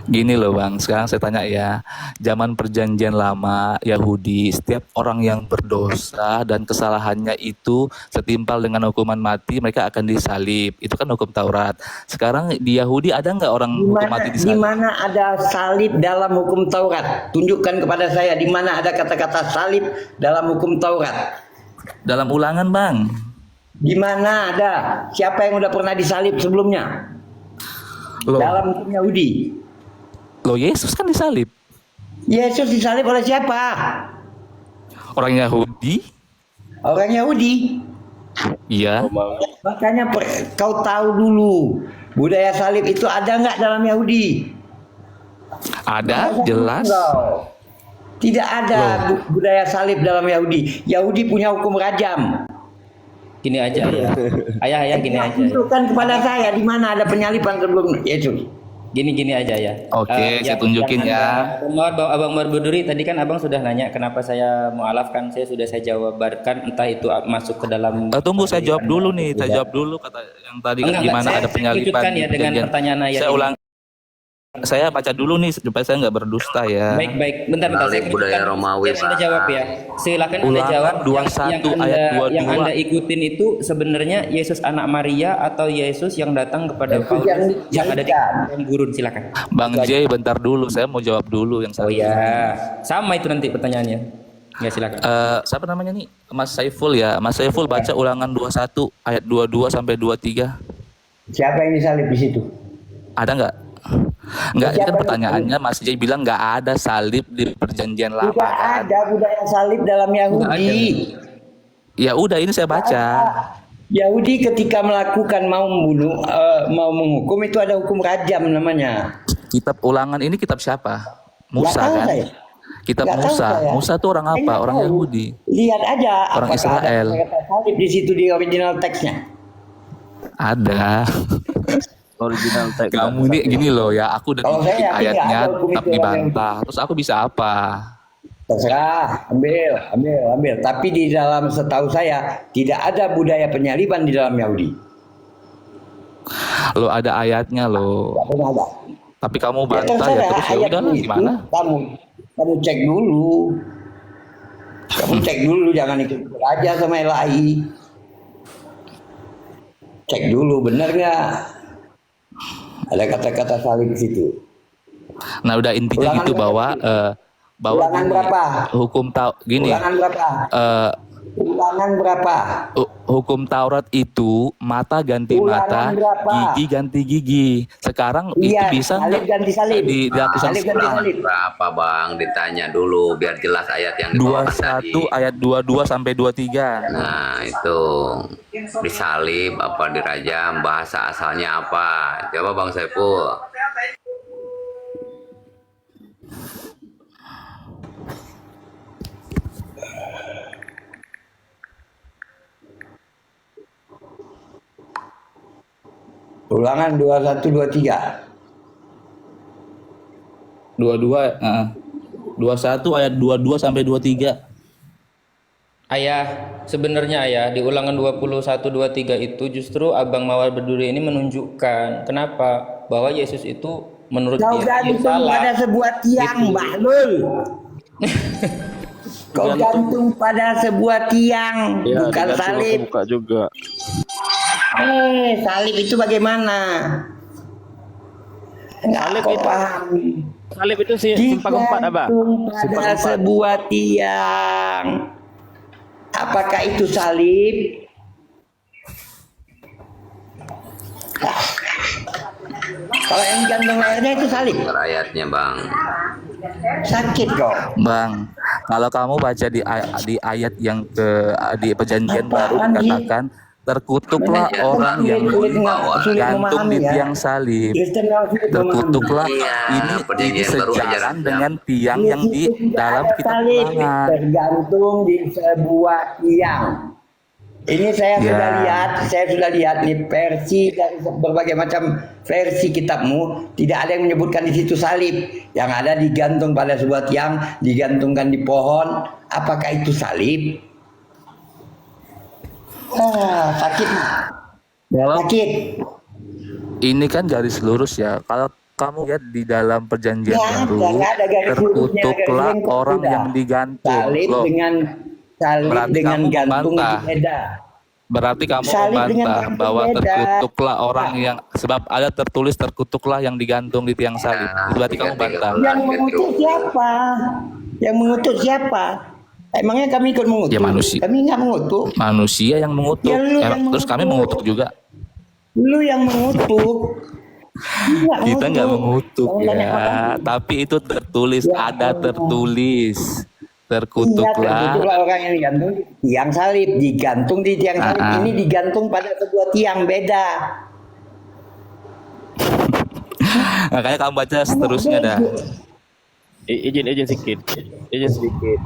S3: Gini loh Bang, sekarang saya tanya ya, zaman perjanjian lama Yahudi, setiap orang yang berdosa dan kesalahannya itu setimpal dengan hukuman mati, mereka akan disalib. Itu kan hukum Taurat. Sekarang di Yahudi ada nggak orang hukum mati
S5: Di
S3: disalib?
S5: mana ada salib dalam hukum Taurat? Tunjukkan kepada saya di mana ada kata-kata salib dalam hukum Taurat.
S3: Dalam Ulangan Bang.
S5: Di mana ada? Siapa yang udah pernah disalib sebelumnya?
S3: Loh,
S5: Dalam hukum Yahudi.
S3: loh Yesus kan disalib.
S5: Yesus disalib oleh siapa?
S3: Orang Yahudi?
S5: Orang Yahudi.
S3: Iya.
S5: Makanya kau tahu dulu budaya salib itu ada nggak dalam Yahudi?
S3: Ada, jelas.
S5: Tidak ada budaya salib dalam Yahudi. Yahudi punya hukum rajam.
S1: Gini aja ya. Ayah gini aja. Ya.
S5: Tunjukkan kepada saya di mana ada penyaliban sebelum Yesus.
S1: Gini aja ya.
S3: Oke, saya tunjukin ya.
S1: Abang Barbuduri tadi kan abang sudah nanya kenapa saya mualafkan, saya jawabarkan entah itu masuk ke dalam.
S3: Tunggu saya jawab dulu nih, saya jawab dulu kata yang tadi kan gimana ada penyaliban.
S1: Ya dengan pertanyaan ayat.
S3: Saya ulang. Saya baca dulu nih supaya saya nggak berdusta ya.
S1: Baik. Bentar.
S4: Balik budaya Romawi,
S1: Anda jawab ya. Silakan Anda
S3: Ulangan
S1: jawab.
S3: 21 ayat 22.
S1: Yang Anda ikutin itu sebenarnya Yesus anak Maria atau Yesus yang datang kepada Paulus yang ada di dalam gurun? Silakan.
S3: Bang J, bentar dulu, saya mau jawab dulu yang
S1: Oh
S3: satu.
S1: ya, sama itu nanti pertanyaannya. Ya silakan.
S3: Siapa namanya nih? Mas Saiful ya. Mas Saiful baca Ulangan 21 ayat 22 sampai 23.
S5: Siapa yang disalib di situ?
S3: Ada nggak? Nggak, ini kan pertanyaannya Mas J bilang nggak ada salib di perjanjian lama.
S5: Tidak
S3: Kan?
S5: ada budaya salib dalam Yahudi.
S3: Ya udah ini saya baca.
S5: Yahudi ketika melakukan mau membunuh, mau menghukum itu ada hukum rajam namanya.
S3: Kitab Ulangan ini kitab siapa? Musa
S5: Nggak tahu
S3: kan?
S5: saya.
S3: Kitab
S5: Nggak tahu
S3: Musa.
S5: saya.
S3: Musa itu orang
S5: Saya
S3: apa?
S5: nggak
S3: Orang
S5: tahu.
S3: Yahudi.
S5: Lihat aja
S3: Orang
S5: apakah
S3: Israel.
S5: ada kata salib di situ di original teksnya.
S3: Ada.
S8: Original tag.
S3: Kamu ini gini loh ya, aku udah
S5: Kalau saya
S3: tunjukin
S5: yakin nggak
S3: ayatnya
S5: ada hukum
S3: tetap
S5: itu orang
S3: dibantah. Terus aku bisa apa?
S5: Terserah, ambil. Tapi di dalam setahu saya tidak ada budaya penyaliban di dalam Yahudi.
S3: Lo ada ayatnya lo.
S5: Tidak pernah ada.
S3: Tapi kamu
S5: Ya
S3: bantah ya
S5: terserah
S3: terus ya
S5: ayat
S3: udahlah
S5: itu
S3: gimana?
S5: kamu cek dulu. Kamu cek dulu, jangan ikut aja sama LAI. Cek dulu bener nggak? Ada kata-kata salib di situ.
S3: Nah udah intinya
S5: Ulangan
S3: gitu
S5: berapa?
S3: bahwa
S5: Ulangan
S3: gini,
S5: berapa?
S3: hukum gini
S5: Ulangan berapa?
S3: eh,
S5: Ulangan berapa?
S3: hukum Taurat itu mata ganti mata,
S5: Ulangan berapa?
S3: gigi ganti gigi. Sekarang itu
S5: Iya,
S3: bisa
S5: salib
S3: nggak
S5: ganti salib.
S3: dilakukan
S5: Salib ganti salib.
S9: Berapa bang? Ditanya dulu biar jelas ayat yang dibawakan tadi.
S3: 21 ayat 22 sampai 23.
S9: Nah itu disalib apa dirajam, bahasa asalnya apa? Coba Bang Saiful.
S5: Ulangan 21 23.
S3: 21 ayat 22 sampai 23.
S1: Ayah, sebenarnya ayah di Ulangan 21-23 itu justru Abang Mawar Berduri ini menunjukkan kenapa bahwa Yesus itu menurut
S5: Kau
S1: dia
S5: gantung
S1: salah.
S5: pada sebuah tiang,
S1: Gitu.
S5: Bahlul. Kau gantung pada sebuah tiang, bukan salib.
S8: Buka juga.
S5: Salib itu bagaimana? Enggak kau paham.
S8: Salib itu simpang 4 apa?
S5: Digantung pada sebuah tiang. Apakah itu salib? Kalau yang gantung lehernya itu salib.
S9: Ayatnya bang.
S5: Sakit kok.
S3: Bang, kalau kamu baca di ayat yang di perjanjian baru dikatakan terkutuklah orang yang gantung di tiang salib. Terkutuklah ini sejalan dengan tiang yang di dalam kitab Ulangan.
S5: Tergantung di sebuah tiang. Ini saya sudah lihat nih versi dari berbagai macam versi kitabmu, tidak ada yang menyebutkan di situ salib. Yang ada digantung pada sebuah tiang, digantungkan di pohon. Apakah itu salib? Sakit. Sakit.
S3: Ini kan garis lurus ya. Kalau kamu lihat di dalam perjanjian baru,
S5: ada garis lurusnya,
S3: terkutuklah
S5: garis
S3: orang
S5: lurus
S3: yang digantung.
S5: Salib
S3: Loh,
S5: dengan salib
S3: berarti
S5: dengan
S3: kamu
S5: gantung itu
S3: membantah.
S5: beda.
S3: berarti kamu
S5: Salib dengan
S3: membantah
S5: gantung
S3: bahwa
S5: beda.
S3: terkutuklah orang yang sebab ada tertulis terkutuklah yang digantung di tiang salib. Itu berarti kamu bantah.
S5: Yang mengutus siapa? Yang mengutus siapa? Emangnya kami ikut mengutuk?
S3: Ya, manusia.
S5: Kami nggak mengutuk.
S3: Manusia yang mengutuk.
S5: Ya, lu yang
S3: Terus kami
S5: mengutuk.
S3: mengutuk juga.
S5: Lu yang mengutuk.
S3: Kita nggak mengutuk
S5: Kalau nanya apa?
S3: ya, tapi itu tertulis,
S5: Ya,
S3: ada tertulis.
S5: Iya,
S3: Terkutuklah.
S5: terkutuklah orang yang digantung di tiang salib, digantung di tiang salib. Ini digantung pada sebuah tiang beda.
S3: Makanya kamu baca seterusnya dah.
S8: Izin sedikit. Izin sedikit.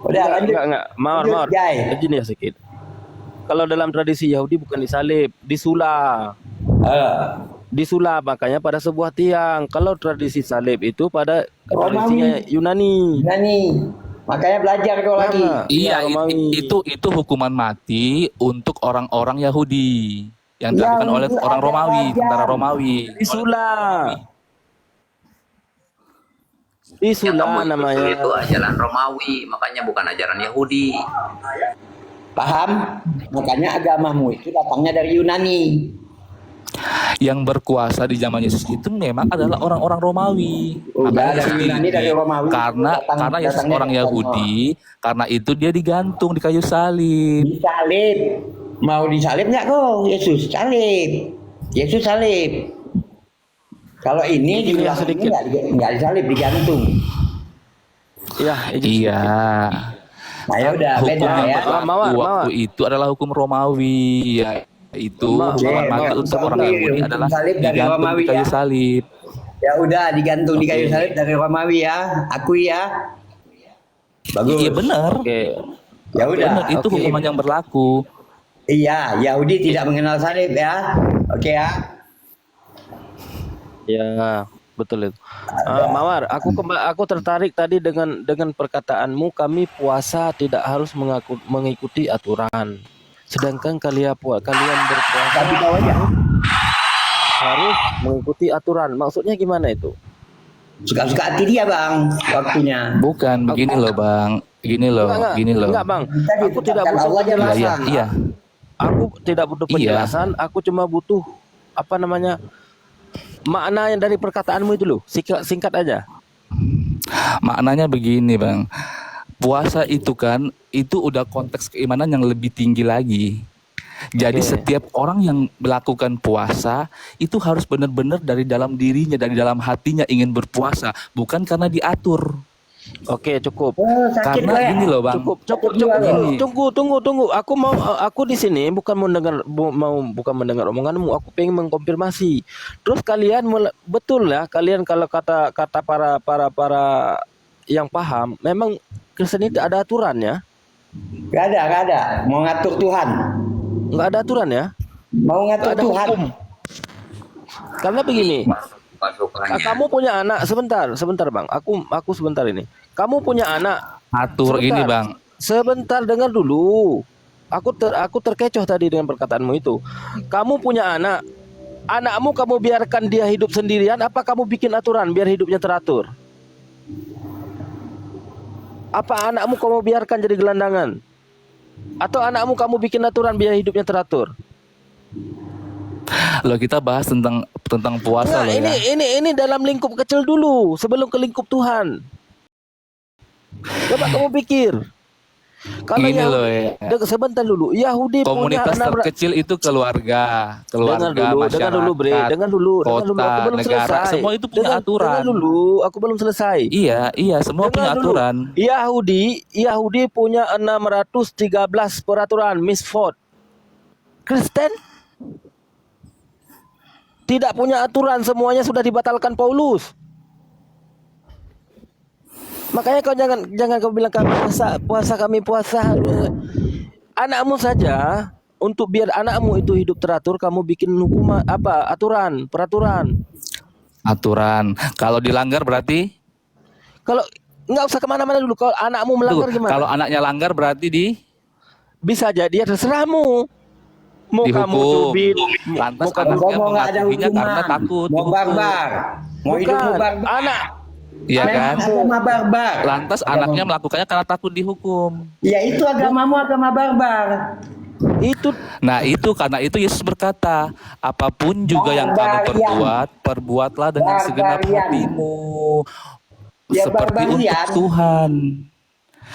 S5: Udah lanjut.
S8: Enggak. Mawar.
S5: Lanjut, Jai.
S8: Izin ya sedikit. kalau dalam tradisi Yahudi bukan disalib, disula. Disula, makanya pada sebuah tiang. Kalau tradisi salib itu pada tradisinya Yunani.
S5: Makanya belajar kau lagi.
S3: Iya,
S8: Romawi.
S3: itu hukuman mati untuk orang-orang Yahudi yang dilakukan oleh orang Romawi, tentara Romawi.
S8: Disula.
S9: Yang
S8: Disula
S9: kamu
S8: namanya.
S9: itu ajaran Romawi, makanya bukan ajaran Yahudi.
S5: Paham? Makanya agamamu itu datangnya dari Yunani.
S3: Yang berkuasa di zaman Yesus itu memang adalah orang-orang Romawi.
S5: Udah,
S3: Yesus
S5: dari Yunani, dari Romawi.
S3: karena Yesus
S5: Datangnya
S3: orang
S5: dari
S3: Yahudi, karena itu dia digantung di kayu salib.
S5: Disalib. Mau disalib nggak kau? Yesus salib. Yesus salib. Kalau ini di
S8: Iya,
S5: belakangnya
S8: sedikit.
S5: nggak disalib, digantung.
S8: Iya,
S3: Iya.
S5: Nah ya udah
S3: Hukum
S5: beda
S3: yang
S5: ya.
S3: berlaku
S8: Mawar.
S3: waktu itu adalah hukum Romawi, yaitu hukuman mati untuk orang Yahudi
S5: hukum
S3: adalah
S5: salib dari
S3: digantung
S5: Romawi
S3: di kayu
S5: ya.
S3: salib.
S5: Ya udah digantung di kayu
S3: Oke.
S5: salib dari Romawi ya. Akui ya. Bagus.
S3: Iya benar.
S8: Oke.
S5: Ya udah.
S3: Benar, itu
S5: oke.
S3: hukuman yang berlaku.
S5: Iya, Yahudi tidak mengenal salib ya. Oke ya.
S8: Ya, betul itu. Mawar, aku tertarik tadi dengan perkataanmu, kami puasa tidak harus mengikuti aturan. Sedangkan kalian berpuasa
S5: Tapi tahu aja.
S8: harus mengikuti aturan. Maksudnya gimana itu?
S5: Suka-suka hati dia bang. Waktunya.
S3: Bukan begini loh, Bang. Gini loh, gini loh.
S8: Enggak, Bang.
S5: Kita
S8: Aku tidak
S5: ditetapkan
S8: butuh
S5: Allah aja, Bang.
S3: Iya,
S8: penjelasan.
S3: iya.
S8: Aku tidak butuh
S3: Iya.
S8: penjelasan, aku cuma butuh apa namanya? Makna yang dari perkataanmu itu loh. Singkat aja.
S3: Maknanya begini, Bang. Puasa itu kan, itu udah konteks keimanan yang lebih tinggi lagi. Jadi
S8: Oke.
S3: setiap orang yang melakukan puasa itu harus benar-benar dari dalam dirinya, dari dalam hatinya ingin berpuasa, bukan karena diatur.
S8: Oke, cukup.
S5: Oh, sakit
S3: Karena
S5: ya.
S3: gini loh, Bang.
S8: Cukup.
S3: Gini.
S8: Tunggu. Aku di sini bukan bukan mendengar omonganmu. Aku pengen mengkonfirmasi. Terus kalian betul ya, kalian kalau kata para yang paham, memang Kristen itu ada aturannya?
S5: Gak ada. Mau ngatur Tuhan.
S8: Nggak ada aturan ya?
S5: Mau ngatur
S8: Nggak ada
S5: Tuhan.
S8: hukum. Karena begini,
S9: Pasukannya.
S8: kamu punya anak sebentar Bang. Aku sebentar ini. Kamu punya anak.
S3: Atur
S8: Sebentar.
S3: gini, Bang.
S8: Sebentar, dengar dulu. Aku terkecoh tadi dengan perkataanmu itu. Kamu punya anak. Anakmu kamu biarkan dia hidup sendirian, apa kamu bikin aturan biar hidupnya teratur? Apa anakmu kamu biarkan jadi gelandangan? Atau anakmu kamu bikin aturan biar hidupnya teratur?
S3: Loh, kita bahas tentang puasa loh ya.
S8: Ini dalam lingkup kecil dulu sebelum ke lingkup Tuhan. Coba kamu pikir. Kalau
S3: Gini loh ya.
S8: Sebentar dulu. Yahudi
S3: Komunitas
S8: punya
S3: terkecil itu keluarga,
S8: dengar dulu, Bre.
S3: masyarakat,
S8: Dengar dulu.
S3: kota,
S8: Aku belum
S3: negara,
S8: selesai.
S3: semua itu punya aturan.
S8: Dengar dulu, aku belum selesai.
S3: Iya, semua punya
S8: Dengar dulu.
S3: aturan.
S8: Yahudi punya 613 peraturan misfot. Kristen tidak punya aturan, semuanya sudah dibatalkan Paulus. Makanya kau jangan kau bilang kami puasa. Anakmu saja, untuk biar anakmu itu hidup teratur, kamu bikin hukuman peraturan.
S3: Aturan. Kalau dilanggar berarti
S8: Kalau nggak usah kemana-mana dulu. Kalau anakmu melanggar gimana?
S3: kalau anaknya langgar berarti
S8: Bisa jadi ya terserahmu. Mau kamu
S3: dihukum.
S8: cubit,
S3: Lantas
S8: mau kamu
S3: anaknya
S5: mau nggak ada
S3: mengatuhinya
S5: hukuman.
S3: karena takut
S5: Mau
S3: dihukum.
S5: barbar. Mau hidup mau
S8: bukan
S5: barbar.
S8: anak.
S3: Iya kan?
S5: Agama barbar.
S3: Lantas anaknya melakukannya karena takut dihukum.
S5: Ya itu agamamu agama barbar.
S8: Itu
S3: Nah itu karena itu Yesus berkata, apapun juga yang kamu perbuat, perbuatlah dengan segenap
S5: Barbarian.
S3: hatimu,
S5: Ya,
S3: seperti
S5: barbarian.
S3: untuk Tuhan.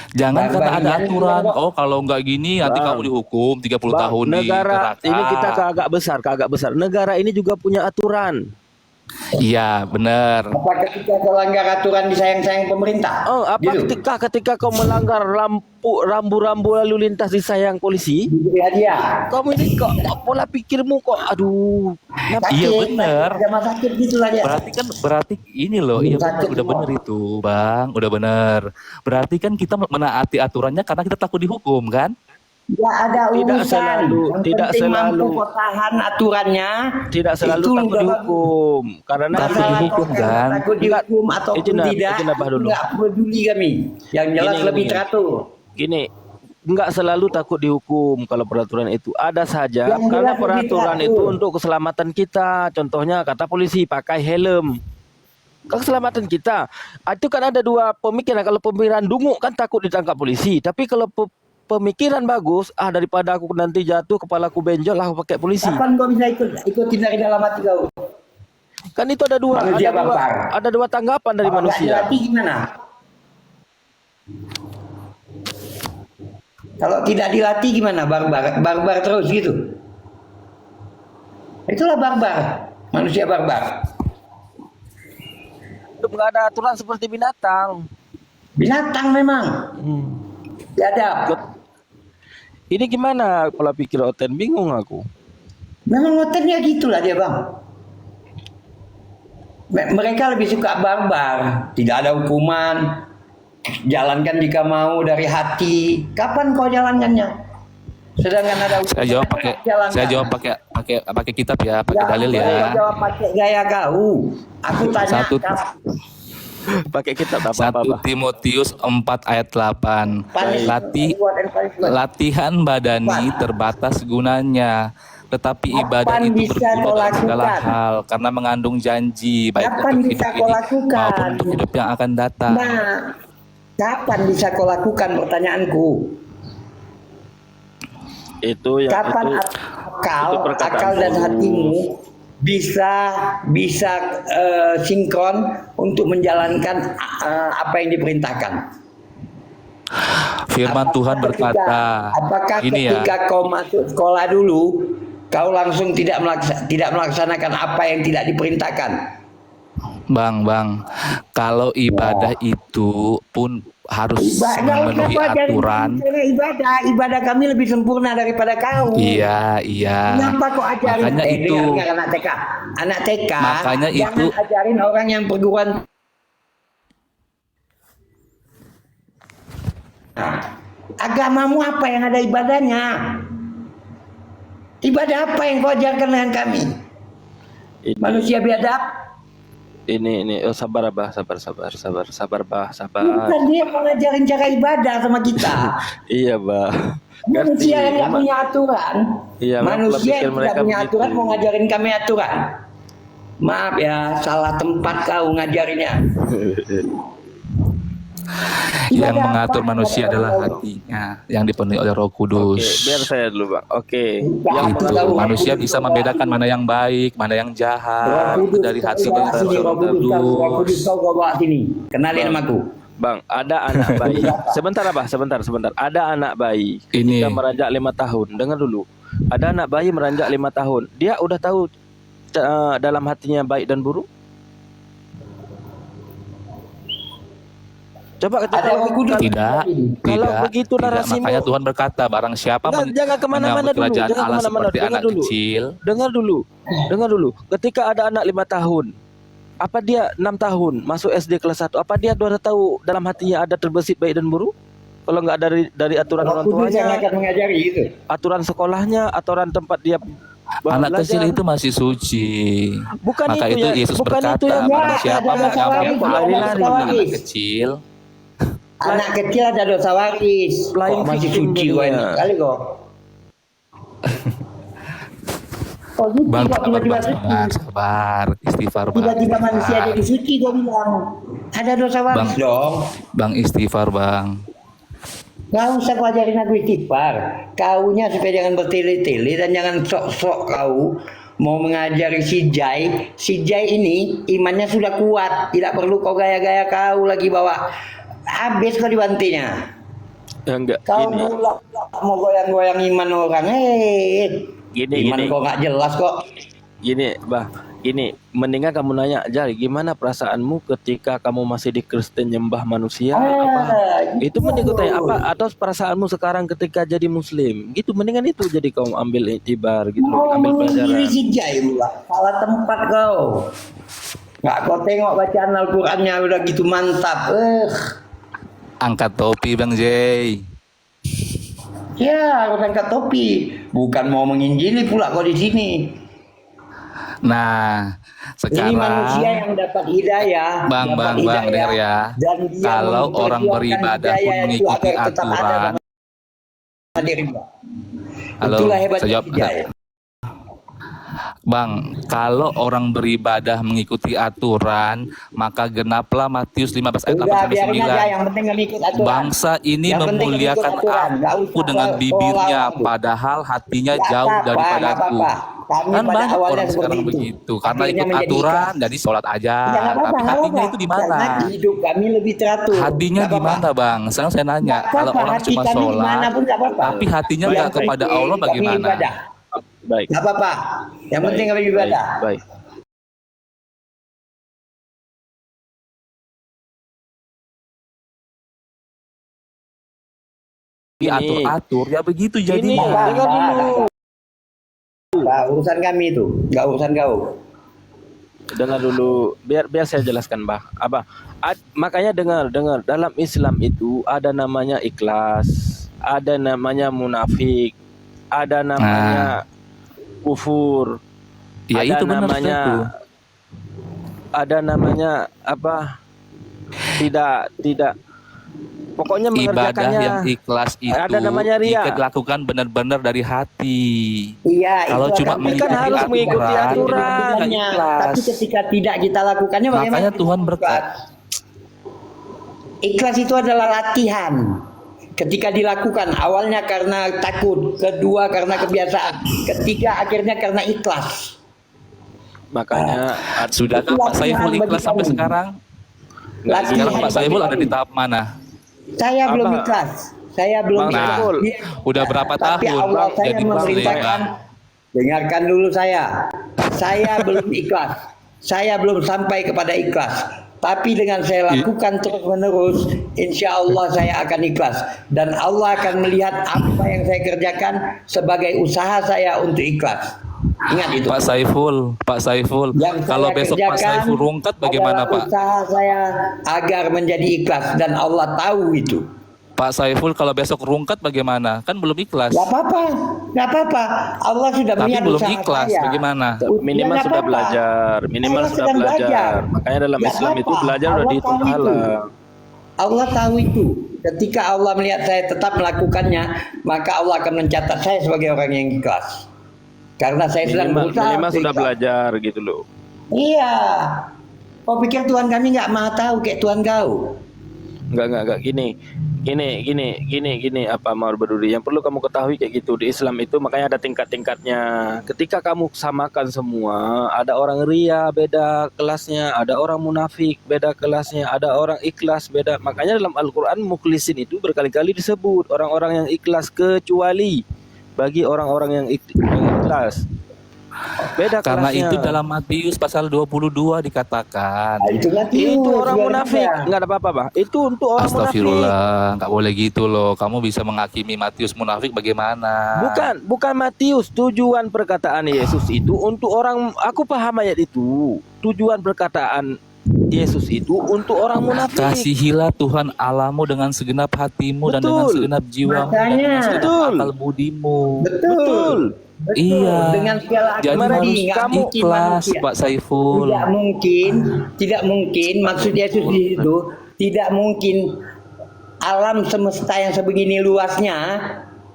S3: Jangan karena ada
S5: Barbarian
S3: aturan,
S5: juga,
S3: oh kalau nggak gini nanti
S8: Bang.
S3: kamu dihukum 30
S8: Bang,
S3: tahun di
S8: negara
S3: neraka.
S8: ini kita ke agak besar. Negara ini juga punya aturan.
S3: Iya benar.
S5: Apa ketika kau langgar aturan disayang-sayang pemerintah?
S8: Oh, apa
S5: Gitu.
S8: ketika kau melanggar rambu-rambu lalu lintas disayang polisi?
S5: Diberi hadiah.
S8: Kamu ini kok pola pikirmu kok aduh.
S3: Iya, bener.
S5: Agama sakit gitu lah dia.
S3: Berarti ini loh, iya benar,
S5: Sakit
S3: udah
S5: semua.
S3: bener itu, Bang, udah bener. Berarti kan kita menaati aturannya karena kita takut dihukum kan?
S5: Nggak ada
S8: Tidak
S5: urusan.
S8: selalu,
S5: Yang
S8: tidak
S5: penting mampu
S8: selalu,
S5: kau tahan aturannya.
S8: tidak selalu
S5: Itu
S8: takut
S5: udah bagus.
S8: dihukum. Karena
S6: Tapi
S5: Masalah
S6: dihukum,
S5: kau
S6: kan?
S5: takut
S8: Enggak,
S5: dihukum ataupun
S8: Ijinab,
S5: tidak,
S8: Ijinabah
S5: itu
S8: dulu.
S5: nggak peduli kami. Yang jelas
S8: Gini,
S5: lebih
S8: gini.
S5: teratur.
S8: Gini, enggak selalu takut dihukum kalau peraturan itu. Ada saja
S5: Yang
S8: karena
S5: jelas lebih
S8: peraturan
S5: teratur.
S8: itu untuk keselamatan kita. Contohnya kata polisi pakai helm. Keselamatan kita. Itu kan ada dua pemikiran. Kalau pemikiran dungu kan takut ditangkap polisi. Tapi kalau pemikiran bagus, daripada aku nanti jatuh kepalaku benjol, aku pakai polisi.
S5: Kapan kau bisa ikutin dari dalam hati kau?
S8: Kan itu ada dua,
S5: Manusia barbar.
S8: ada dua tanggapan dari
S5: Kalau nggak
S8: manusia.
S5: dilatih gimana? Kalau tidak dilatih gimana? Barbar terus gitu. Itulah barbar, manusia barbar.
S8: Itu nggak ada aturan seperti binatang.
S5: Binatang memang. Biadab.
S8: Ini gimana pola pikir Oten? Bingung aku.
S5: Memang ngotennya gitulah dia bang. Mereka lebih suka barbar. Tidak ada hukuman. Jalankan jika mau dari hati. Kapan kau jalankannya? Sedangkan ada hukuman.
S3: Saya jawab pakai kitab ya, pakai dalil
S5: Kau
S3: ya.
S5: jawab pakai gaya kau. Aku tanya.
S3: Satu-
S8: Pakai kitab
S3: 1
S8: apa-apa.
S3: Timotius 4 ayat 8. Latihan badani terbatas gunanya, tetapi ibadah
S5: Kapan
S3: itu
S5: bisa
S3: berguna
S5: kau
S3: dalam segala
S5: lakukan?
S3: hal karena mengandung janji baik
S5: Kapan
S3: untuk
S5: bisa
S3: hidup
S5: kau
S3: ini
S5: lakukan?
S3: maupun untuk hidup yang akan datang.
S5: Nah, kapan bisa kau lakukan pertanyaanku?
S8: Itu yang
S5: Kapan
S8: itu
S5: akal
S8: perkataan
S5: dan
S8: bodoh.
S5: hatimu bisa sinkron untuk menjalankan apa yang diperintahkan?
S3: Firman Tuhan berkata,
S5: Apakah
S3: ini ya,
S5: ketika kau masuk sekolah dulu, kau langsung tidak melaksanakan apa yang tidak diperintahkan?
S3: Bang, kalau ibadah itu pun harus memenuhi aturan.
S5: Ibadah kami lebih sempurna daripada kau.
S3: Iya.
S5: Kenapa kau ajarin?
S3: Makanya itu.
S5: Dengar anak TK. Anak TK.
S3: Makanya
S5: jangan
S3: itu.
S5: ajarin orang yang perguruan. Agamamu apa yang ada ibadahnya? Ibadah apa yang kau ajarkan dengan kami? Manusia biadab.
S8: Ini sabar bah, sabar bah, sabar.
S5: Bukan dia mau ngajarin cara ibadah sama kita.
S8: Iya bah.
S5: Manusia yang nggak punya aturan.
S8: Iya,
S5: Manusia yang
S8: mereka
S5: tidak punya
S8: begitu.
S5: aturan mau ngajarin kami aturan. Maaf ya, salah tempat kau ngajarinnya.
S3: Yang
S5: Ibadah
S3: mengatur
S5: apa?
S3: manusia
S5: Ibadah
S3: adalah
S5: Allah.
S3: hatinya yang dipenuhi oleh Roh Kudus.
S8: Oke, biar saya dulu bang. Oke.
S5: Yang
S3: Itu
S5: tahu
S3: manusia
S5: Roh
S3: bisa
S5: Kudus.
S3: membedakan mana yang baik, mana yang
S5: Roh
S3: jahat
S5: Kudus,
S3: dari
S5: kau
S3: hati
S5: bawa
S3: yang
S5: sini, Roh Kudus, Roh Kudus, kau bawa sini. Kenalin sama aku.
S8: Bang, ada anak bayi. Sebentar abah, sebentar. Ada anak bayi.
S3: Ini.
S8: Ketika meranjak 5 tahun. Dengar dulu. Ada anak bayi meranjak 5 tahun. Dia udah tahu dalam hatinya baik dan buruk. Coba
S5: Ada Roh Kudus.
S3: Tidak.
S8: begitu
S3: Tidak.
S8: narasimu-
S3: Makanya Tuhan berkata, barang siapa
S8: Jangan kemana-mana
S3: menyambut
S8: dulu.
S3: kerajaan
S8: Jangan
S3: Allah
S8: kemana-mana.
S3: seperti anak kecil,
S8: Dengar dulu. Ketika ada anak 5 tahun, apa dia 6 tahun masuk SD kelas 1? Apa dia sudah tahu dalam hatinya ada terbesit baik dan buruk? Kalau nggak dari aturan
S5: Roh
S8: orang
S5: Kudus yang
S8: tuanya,
S5: akan mengajari itu.
S8: aturan sekolahnya, aturan tempat dia
S3: anak
S8: belajar.
S3: kecil itu masih suci.
S8: Bukan
S3: Maka
S8: itu
S3: itu
S8: ya,
S3: Yesus
S8: bukan
S3: berkata,
S8: itu yang
S3: barang
S5: ada
S3: siapa
S5: dosa
S3: menyambut
S5: waris,
S3: lari-lari
S5: dosa
S3: anak
S5: waris.
S3: kecil,
S5: Anak kecil ada dosa waris.
S8: Flying
S5: Kok masih
S8: victim
S5: suci
S8: jadinya.
S5: kau ini kali kok. Oh, suci
S3: Bang,
S5: kok tiba-tiba suci.
S3: sabar, istighfar, Bang.
S5: Tiba-tiba manusia jadi suci kau bilang. Ada dosa waris
S3: Bang.
S5: dong.
S3: Bang, istighfar, Bang.
S5: Gak usah kau ajarin aku istighfar. Kaunya supaya jangan bertele-tele dan jangan sok-sok kau mau mengajari si Jai. Si Jai ini imannya sudah kuat. Tidak perlu kau gaya-gaya kau lagi bawa. Habis kau dibantinya.
S8: Ya, enggak.
S5: Kau
S8: Gini,
S5: bulak mau goyang-goyang iman orang.
S8: Gini,
S5: Iman
S8: gini.
S5: kau gak jelas kok.
S8: Gini, bah. Gini, mendingan kamu nanya, Jal, gimana perasaanmu ketika kamu masih di Kristen nyembah manusia? Itu mending kau tanya apa? Atau perasaanmu sekarang ketika jadi Muslim? Gitu, mendingan itu jadi kau ambil iktibar gitu,
S5: Mau
S8: ambil
S5: mengunggiri
S8: pelajaran.
S5: si Jai pula. Salah tempat kau. Nggak kau tengok bacaan Al-Qurannya udah gitu mantap.
S3: Angkat topi, Bang Jay.
S5: Ya, harus angkat topi. Bukan mau menginjili pula kau di sini.
S3: Nah,
S5: Ini manusia
S3: sekarang
S5: yang dapat hidayah,
S3: Bang,
S5: dapat
S3: Bang,
S5: hidayah,
S3: denger ya.
S5: dan dia
S3: Kalau orang
S5: memperjuangkan
S3: beribadah pun
S5: hidayah itu
S3: mengikuti
S5: agar tetap ada
S3: aturan,
S5: dalam dirinya.
S3: halo,
S5: Itulah hebatnya
S3: saya jawab.
S5: hidayah.
S3: Bang, kalau orang beribadah mengikuti aturan, maka genaplah Matius 15 ayat 8
S5: Udah
S3: sampai
S5: biarin aja,
S3: 9.
S5: yang penting ngikut aturan.
S3: Bangsa ini
S5: Yang penting
S3: memuliakan
S5: ngikut aturan, nggak
S3: aku
S5: usah
S3: dengan bibirnya,
S5: pola-pola.
S3: padahal hatinya
S5: Nggak
S3: jauh
S5: apa-apa, nggak
S3: daripadaku.
S5: apa-apa. Kami
S3: Kan
S5: pada
S3: banyak
S5: awalnya
S3: orang
S5: seperti
S3: sekarang
S5: itu.
S3: begitu, karena
S5: Akhirnya
S3: ikut
S5: menjadi
S3: aturan,
S5: ikhlas.
S3: jadi sholat aja.
S5: Ya nggak apa-apa,
S3: Tapi
S5: nggak
S3: hatinya
S5: apa-apa.
S3: itu di mana?
S5: Karena hidup kami lebih teratur.
S3: Hatinya
S5: Nggak
S3: di
S5: apa-apa.
S3: mana, Bang? Sekarang saya nanya,
S5: Nggak
S3: kalau
S5: apa-apa,
S3: orang
S5: hati
S3: cuma
S5: kami di
S3: sholat,
S5: mana pun nggak apa-apa.
S3: tapi hatinya
S5: Yang
S3: nggak kepada
S5: penting
S3: Allah,
S5: kami
S3: bagaimana?
S5: ibadah.
S8: Baik.
S5: Nggak apa-apa. Yang penting kami ibadah.
S8: Baik.
S3: Diatur-atur, ya begitu
S8: Ini
S3: jadinya.
S8: dengar dulu.
S5: Nggak urusan kami itu, nggak urusan kau.
S8: Dengar dulu, biar saya jelaskan, Bah. Makanya dengar dalam Islam itu ada namanya ikhlas, ada namanya munafik, ada namanya kufur,
S3: Ya
S8: ada
S3: itu benar
S8: namanya
S3: itu.
S8: ada namanya apa? Tidak. Pokoknya
S3: Ibadah
S8: mengerjakannya.
S3: yang ikhlas itu
S8: Ada namanya ria.
S3: jika dilakukan benar-benar dari hati.
S5: Iya,
S3: Kalau
S5: itu
S3: cuma
S5: akan
S8: Tapi kan
S5: menjadi
S8: harus mengikuti
S3: aturan,
S8: aturan.
S3: nggak
S5: aturannya.
S3: ikhlas.
S5: Tapi ketika tidak kita lakukannya, bagaimana?
S3: Makanya
S5: kita
S3: Tuhan
S5: ikhlas?
S3: berkata,
S5: Ikhlas itu adalah latihan. Ketika dilakukan, awalnya karena takut, kedua karena kebiasaan, ketiga akhirnya karena ikhlas.
S8: Makanya
S3: sudahkah Pak Saiful ikhlas sampai sekarang? Sekarang Pak Saiful ada di tahap mana?
S5: Saya belum
S8: Apa?
S5: ikhlas. Saya belum
S8: Bang
S5: ikhlas.
S8: Saiful,
S5: Dia-
S3: udah berapa
S5: Tapi
S3: tahun
S5: Allah saya
S3: jadi muslim,
S5: memerintahkan,
S3: Bang?
S5: dengarkan dulu saya. Saya belum ikhlas. Saya belum sampai kepada ikhlas. Tapi dengan saya lakukan terus menerus, insya Allah saya akan ikhlas. Dan Allah akan melihat apa yang saya kerjakan sebagai usaha saya untuk ikhlas. Ingat itu.
S3: Pak Saiful,
S5: Yang
S3: kalau
S5: saya
S3: besok Pak
S5: kerjakan
S3: Saiful rungkat bagaimana
S5: adalah
S3: Pak?
S5: usaha saya agar menjadi ikhlas dan Allah tahu itu.
S3: Pak Saiful kalau besok rungkat bagaimana? Kan belum ikhlas.
S5: Gak apa-apa, gak apa-apa. Allah sudah
S3: Tapi
S5: melihat
S3: belum
S5: usaha
S3: ikhlas,
S5: saya.
S3: bagaimana?
S8: minimal
S5: Ya, nggak
S8: sudah
S5: apa-apa.
S8: belajar, minimal
S5: Allah
S8: sudah
S5: sedang
S8: belajar. Makanya dalam
S5: Nggak
S8: Islam itu
S5: apa-apa.
S8: belajar udah
S5: Allah
S8: dihitung
S5: tahu itu.
S8: pahala.
S5: Allah tahu itu. Ketika Allah melihat saya tetap melakukannya, maka Allah akan mencatat saya sebagai orang yang ikhlas. Karena saya sedang berusaha.
S8: Minimal
S5: untuk
S8: sudah
S5: ikhlas.
S8: belajar gitu loh.
S5: Iya. Kau pikir Tuhan kami nggak maha tahu kayak Tuhan kau?
S8: Enggak gini apa Mawar Berduri, yang perlu kamu ketahui kayak gitu di Islam itu makanya ada tingkat-tingkatnya. Ketika kamu samakan semua, ada orang ria beda kelasnya, ada orang munafik beda kelasnya, ada orang ikhlas beda. Makanya dalam Al-Qur'an mukhlisin itu berkali-kali disebut orang-orang yang ikhlas, kecuali bagi orang-orang yang ikhlas. Beda
S3: Karena
S8: kelasnya.
S3: itu dalam Matius pasal 22 dikatakan.
S5: Nah, itu
S8: Itu orang munafik, enggak ada apa-apa, Bang. Itu untuk orang munafik.
S3: Astagfirullah, nggak boleh gitu loh. Kamu bisa menghakimi Matius munafik bagaimana?
S8: Bukan Matius. Tujuan perkataan Yesus itu untuk orang, aku paham ayat itu. Tujuan perkataan Yesus itu untuk orang munafik.
S3: Kasihilah Tuhan Allahmu dengan segenap hatimu dan dengan
S8: Betul.
S3: segenap jiwamu dan
S5: Makanya.
S3: dengan segenap
S8: Betul.
S3: akal budimu.
S8: Betul.
S3: Iya.
S5: Dengan segala
S3: Jadi
S5: akal
S3: harus
S5: budi, nggak mungkin
S3: ikhlas,
S5: manusia.
S3: Pak Saiful.
S5: Tidak mungkin. Maksud Yesus di situ, tidak mungkin alam semesta yang sebegini luasnya,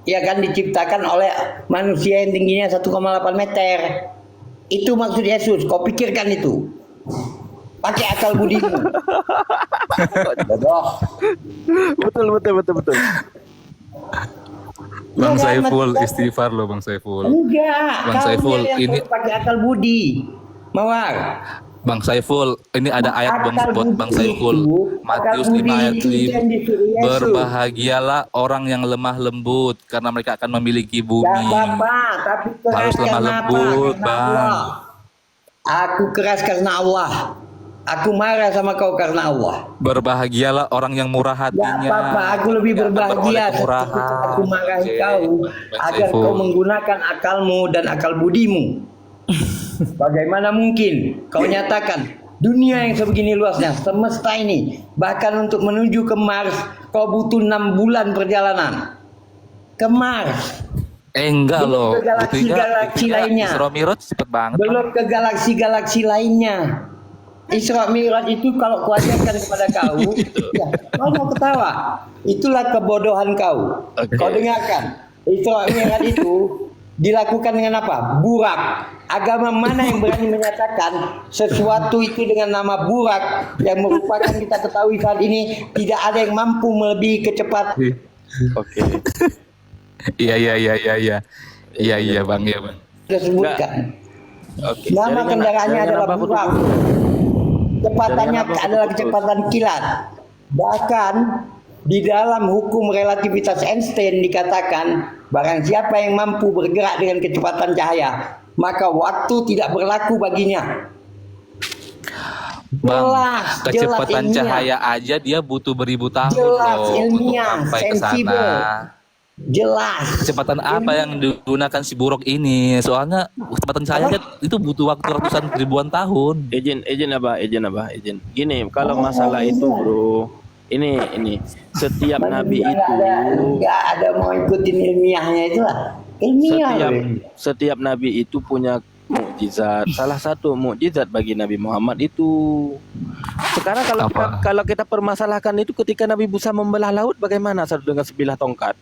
S5: ya kan diciptakan oleh manusia yang tingginya 1,8 meter. Itu maksud Yesus. Kau pikirkan itu. Pakai akal budimu. Bodoh.
S8: Betul.
S3: Bang
S5: Ya kan,
S3: Saiful,
S5: maksudnya-
S3: istighfar loh Bang Saiful.
S5: Enggak.
S3: Bang
S5: Kau
S3: Saiful,
S5: yang
S3: ini
S5: harus pakai akal budi. Mawar.
S3: Bang Saiful, ini ada ayat buat Bang Saiful. Matius 5 ayat 5. Berbahagialah orang yang lemah lembut karena mereka akan memiliki bumi.
S5: Gak apa-apa, tapi keras
S3: Harus lemah
S5: karena
S3: lembut,
S5: apa? Karena
S3: Bang.
S5: Allah. Aku keras karena Allah. Aku marah sama kau karena Allah.
S3: Berbahagialah orang yang murah
S5: Gak
S3: hatinya.
S5: apa-apa, aku lebih
S3: Yang akan
S5: berbahagia
S3: beroleh
S5: ketika
S3: kemurahan.
S5: aku marahi
S3: Oke,
S5: kau
S3: Bang
S5: agar
S3: Saiful.
S5: kau menggunakan akalmu dan akal budimu. Bagaimana mungkin kau nyatakan dunia yang sebegini luasnya, semesta ini, bahkan untuk menuju ke Mars kau butuh 6 bulan perjalanan. ke Mars,
S3: Enggak
S5: belum
S3: loh,
S5: ke galaksi-galaksi lainnya,
S3: Isra Mi'raj cepet banget. Bang.
S5: belum ke galaksi-galaksi lainnya. Isra Mi'raj itu kalau kuajarkan kepada kau, ya, kau mau ketawa. Itulah kebodohan kau.
S3: Oke.
S5: Kau dengarkan. Isra Mi'raj itu dilakukan dengan apa? Burak. Agama mana yang berani menyatakan sesuatu itu dengan nama burak yang merupakan kita ketahui saat ini tidak ada yang mampu melebihi kecepatan.
S8: Oke.
S3: Iya bang, ya bang.
S5: Kita sebutkan.
S8: Oke.
S5: Nama
S8: Jaringan-
S5: kendaraannya
S8: jaringan
S5: adalah
S8: apa, Bro?
S5: burak. Kecepatannya
S8: Jaringan apa,
S5: adalah
S8: Bro?
S5: kecepatan kilat. Bahkan di dalam hukum relativitas Einstein dikatakan barang siapa yang mampu bergerak dengan kecepatan cahaya, maka waktu tidak berlaku baginya.
S3: Bang,
S5: Jelas
S3: kecepatan
S5: ilmiah.
S3: cahaya aja dia butuh beribu tahun
S5: Jelas
S3: loh untuk
S5: ilmiah,
S3: sampai ke
S5: sensibel.
S3: sana.
S5: Jelas.
S3: Kecepatan apa yang digunakan si buruk ini? Soalnya kecepatan cahaya aja itu butuh waktu ratusan ribuan tahun.
S8: Izin izin. Gini, kalau masalah itu, Bro, ini setiap nabi itu
S5: Enggak ada mau ikutin ilmiahnya itu lah. Ilmiah.
S8: setiap nabi itu punya mukjizat. Salah satu mukjizat bagi Nabi Muhammad itu sekarang kalau kita permasalahkan itu ketika Nabi Musa membelah laut bagaimana satu dengan sebilah tongkat?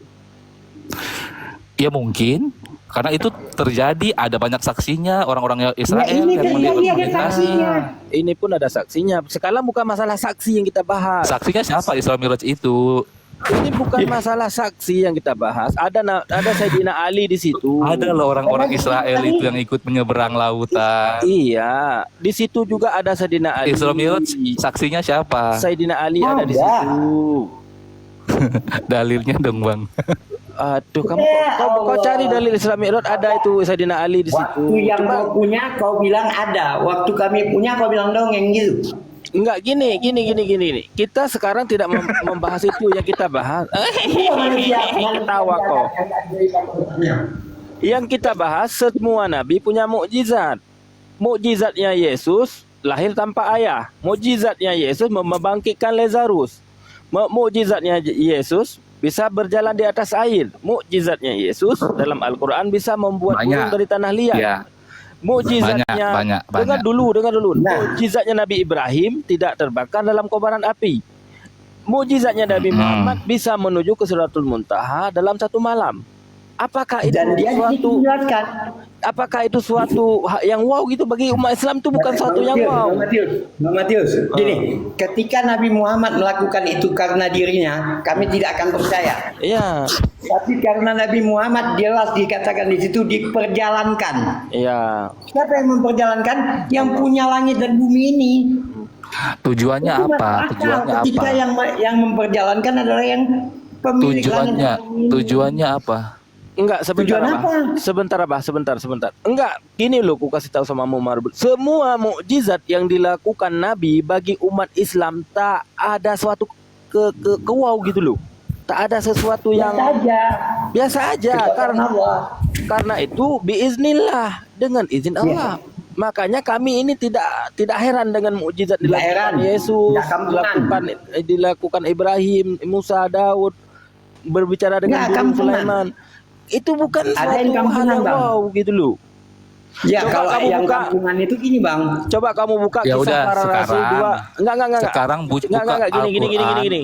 S3: Ya mungkin karena itu terjadi, ada banyak saksinya orang-orang Israel
S5: ini
S3: yang
S5: terjadi,
S3: melihat
S5: ada
S3: komunikasi.
S5: saksinya.
S8: Ini pun ada saksinya. Sekarang bukan masalah saksi yang kita bahas.
S3: Saksinya siapa Isra Mi'raj itu?
S8: Ini bukan masalah saksi yang kita bahas. Ada Sayyidina Ali di situ.
S3: Ada loh orang-orang Israel itu yang ikut menyeberang lautan.
S8: Iya, di situ juga ada Sayyidina Ali.
S3: Isra Mi'raj saksinya siapa?
S8: Sayyidina Ali ada di
S5: Ada.
S8: situ.
S3: Dalilnya dong bang.
S8: Aduh, kau cari dalil Isra Mi'raj, ada itu Sayyidina Ali di situ.
S5: Waktu yang kau punya kau bilang ada. Waktu kami punya kau bilang dongeng gitu.
S8: Enggak, gini. Kita sekarang tidak membahas itu yang kita bahas. Ketawa kok. Yang kita bahas semua nabi punya mukjizat. Mukjizatnya Yesus lahir tanpa ayah. Mukjizatnya Yesus membangkitkan Lazarus. Mukjizatnya Yesus bisa berjalan di atas air. Mukjizatnya Yesus dalam Al-Qur'an bisa membuat burung dari tanah liat.
S3: Ya.
S8: Mukjizatnya
S3: Banyak.
S8: dengar dulu.
S5: Nah.
S8: Mukjizatnya Nabi Ibrahim tidak terbakar dalam kobaran api. Mukjizatnya Nabi Muhammad bisa menuju ke Sidratul Muntaha dalam satu malam. Apakah itu
S5: Dan dia
S8: suatu
S5: dijelaskan.
S8: apakah itu suatu yang wow gitu bagi umat Islam? Itu bukan suatu yang wow.
S5: Bang Matius, gini, ketika Nabi Muhammad melakukan itu karena dirinya, kami tidak akan percaya.
S8: Iya.
S5: Tapi karena Nabi Muhammad jelas dikatakan di situ diperjalankan.
S8: Iya.
S5: Siapa yang memperjalankan? Yang punya langit dan bumi ini.
S3: Tujuannya
S5: Itu
S3: apa?
S5: masuk akal.
S3: Tujuannya
S5: Ketika
S3: apa?
S5: yang memperjalankan adalah yang pemilik langit dan bumi ini.
S3: Tujuannya apa?
S8: Enggak,
S5: Tujuan apa?
S8: Sebentar. Enggak, gini loh, aku kasih tahu sama Umar. Semua mukjizat yang dilakukan Nabi bagi umat Islam tak ada suatu ke wow gitu loh. Tak ada sesuatu yang biasa aja karena itu biiznillah, dengan izin Allah. Makanya kami ini tidak heran dengan mukjizat dilakukan Yesus, dilakukan Ibrahim, Musa, Daud, berbicara dengan burung Sulaiman. Itu bukan
S5: Ada yang
S8: suatu hal yang
S5: Bang.
S8: wow gitu loh.
S5: Ya,
S8: Coba
S5: kalau
S8: kamu
S5: yang
S8: buka.
S5: kampungan itu gini Bang.
S8: Coba kamu buka
S3: Ya
S8: kisah
S3: udah,
S8: para rasul
S3: sekarang.
S8: 2. Enggak.
S3: Sekarang buka
S8: Enggak, gini. Gini,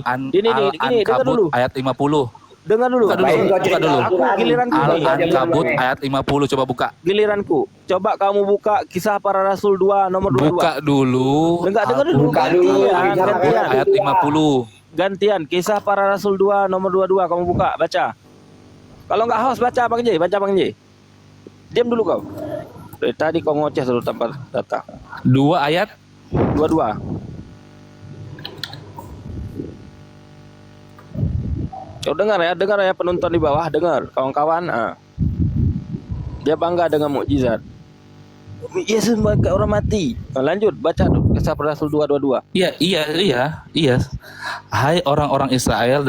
S8: dengar dulu.
S3: Al-Ankabut ayat 50.
S8: Dengar dulu.
S3: Buka dulu.
S8: Aku giliranku nih.
S3: Al-Ankabut ayat 50, coba buka.
S8: Giliranku. Coba kamu buka kisah para rasul 2 nomor 22.
S3: Buka dulu.
S8: Enggak, dengar dulu.
S5: Buka dulu.
S8: Gantian.
S3: Ayat 50.
S8: Gantian, kisah para rasul 2 nomor 22 kamu buka, baca. Kalau enggak host baca Bang J. Diam dulu kau. Dari tadi kau ngoceh terus tanpa data.
S3: 2 ayat
S8: 22. Kau dengar ya penonton di bawah, dengar kawan-kawan. Dia bangga dengan mukjizat. Yesus membangkitkan orang mati. Lanjut baca tuh kisah para rasul 2:22.
S3: Iya. Hai orang-orang Israel,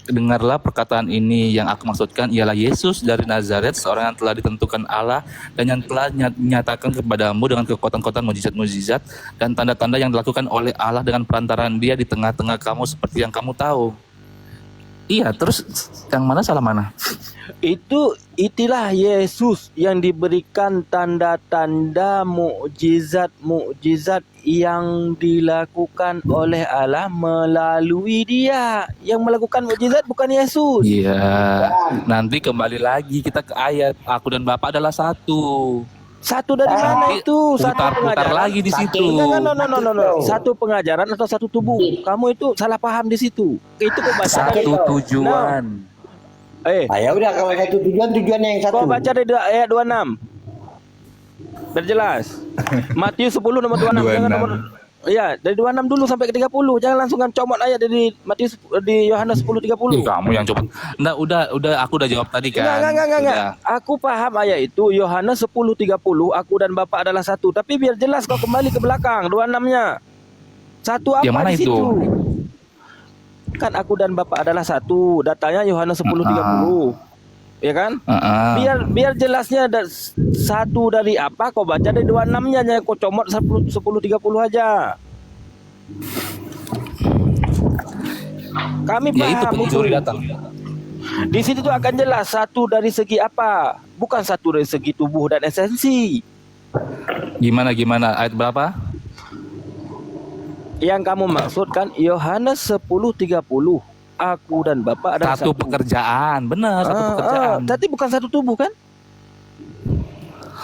S3: dengarlah perkataan ini. Yang aku maksudkan ialah Yesus dari Nazaret, seorang yang telah ditentukan Allah dan yang telah menyatakan kepadamu dengan kekuatan-kekuatan mukjizat-mukjizat dan tanda-tanda yang dilakukan oleh Allah dengan perantaraan Dia di tengah-tengah kamu seperti yang kamu tahu. Iya, terus yang mana salah mana?
S8: Itulah Yesus yang diberikan tanda-tanda mukjizat yang dilakukan oleh Allah melalui dia. Yang melakukan mukjizat bukan Yesus.
S3: Iya. Nanti kembali lagi kita ke ayat aku dan Bapa adalah satu.
S8: Satu dari mana itu? Satu
S3: Putar-putar
S8: pengajaran.
S3: lagi di situ.
S8: No. Satu pengajaran atau satu tubuh? Kamu itu salah paham di situ. Itu kau baca.
S3: Satu tujuan.
S5: Ya udah, kalau satu tujuannya yang satu.
S8: Kau baca dari ayat 26. Biar jelas. Matius 10 nomor 26. Jangan nomor. Iya, dari 26 dulu sampai ke 30. Jangan langsung kan comot ayat dari Matius di Yohanes 10:30.
S3: Kamu yang coba. Nah, udah aku udah jawab tadi kan.
S8: Enggak. Aku paham ayat itu Yohanes 10:30, aku dan Bapa adalah satu. Tapi biar jelas kau kembali ke belakang 26-nya. Satu apa
S3: Yang mana
S8: di situ?
S3: itu?
S8: Kan aku dan Bapa adalah satu. Datanya Yohanes 10:30. Ya kan? Biar jelasnya ada satu dari apa kau baca dari 26-nya, jangan kau comot 10:30 aja. Kami
S3: Ya itu
S8: paham
S3: pencuri datang.
S8: Di situ tuh akan jelas satu dari segi apa, bukan satu dari segi tubuh dan esensi.
S3: Gimana ayat berapa?
S8: Yang kamu maksudkan Yohanes 10:30. Aku dan Bapa adalah
S3: Satu pekerjaan, benar, satu pekerjaan.
S8: Tapi bukan satu tubuh kan?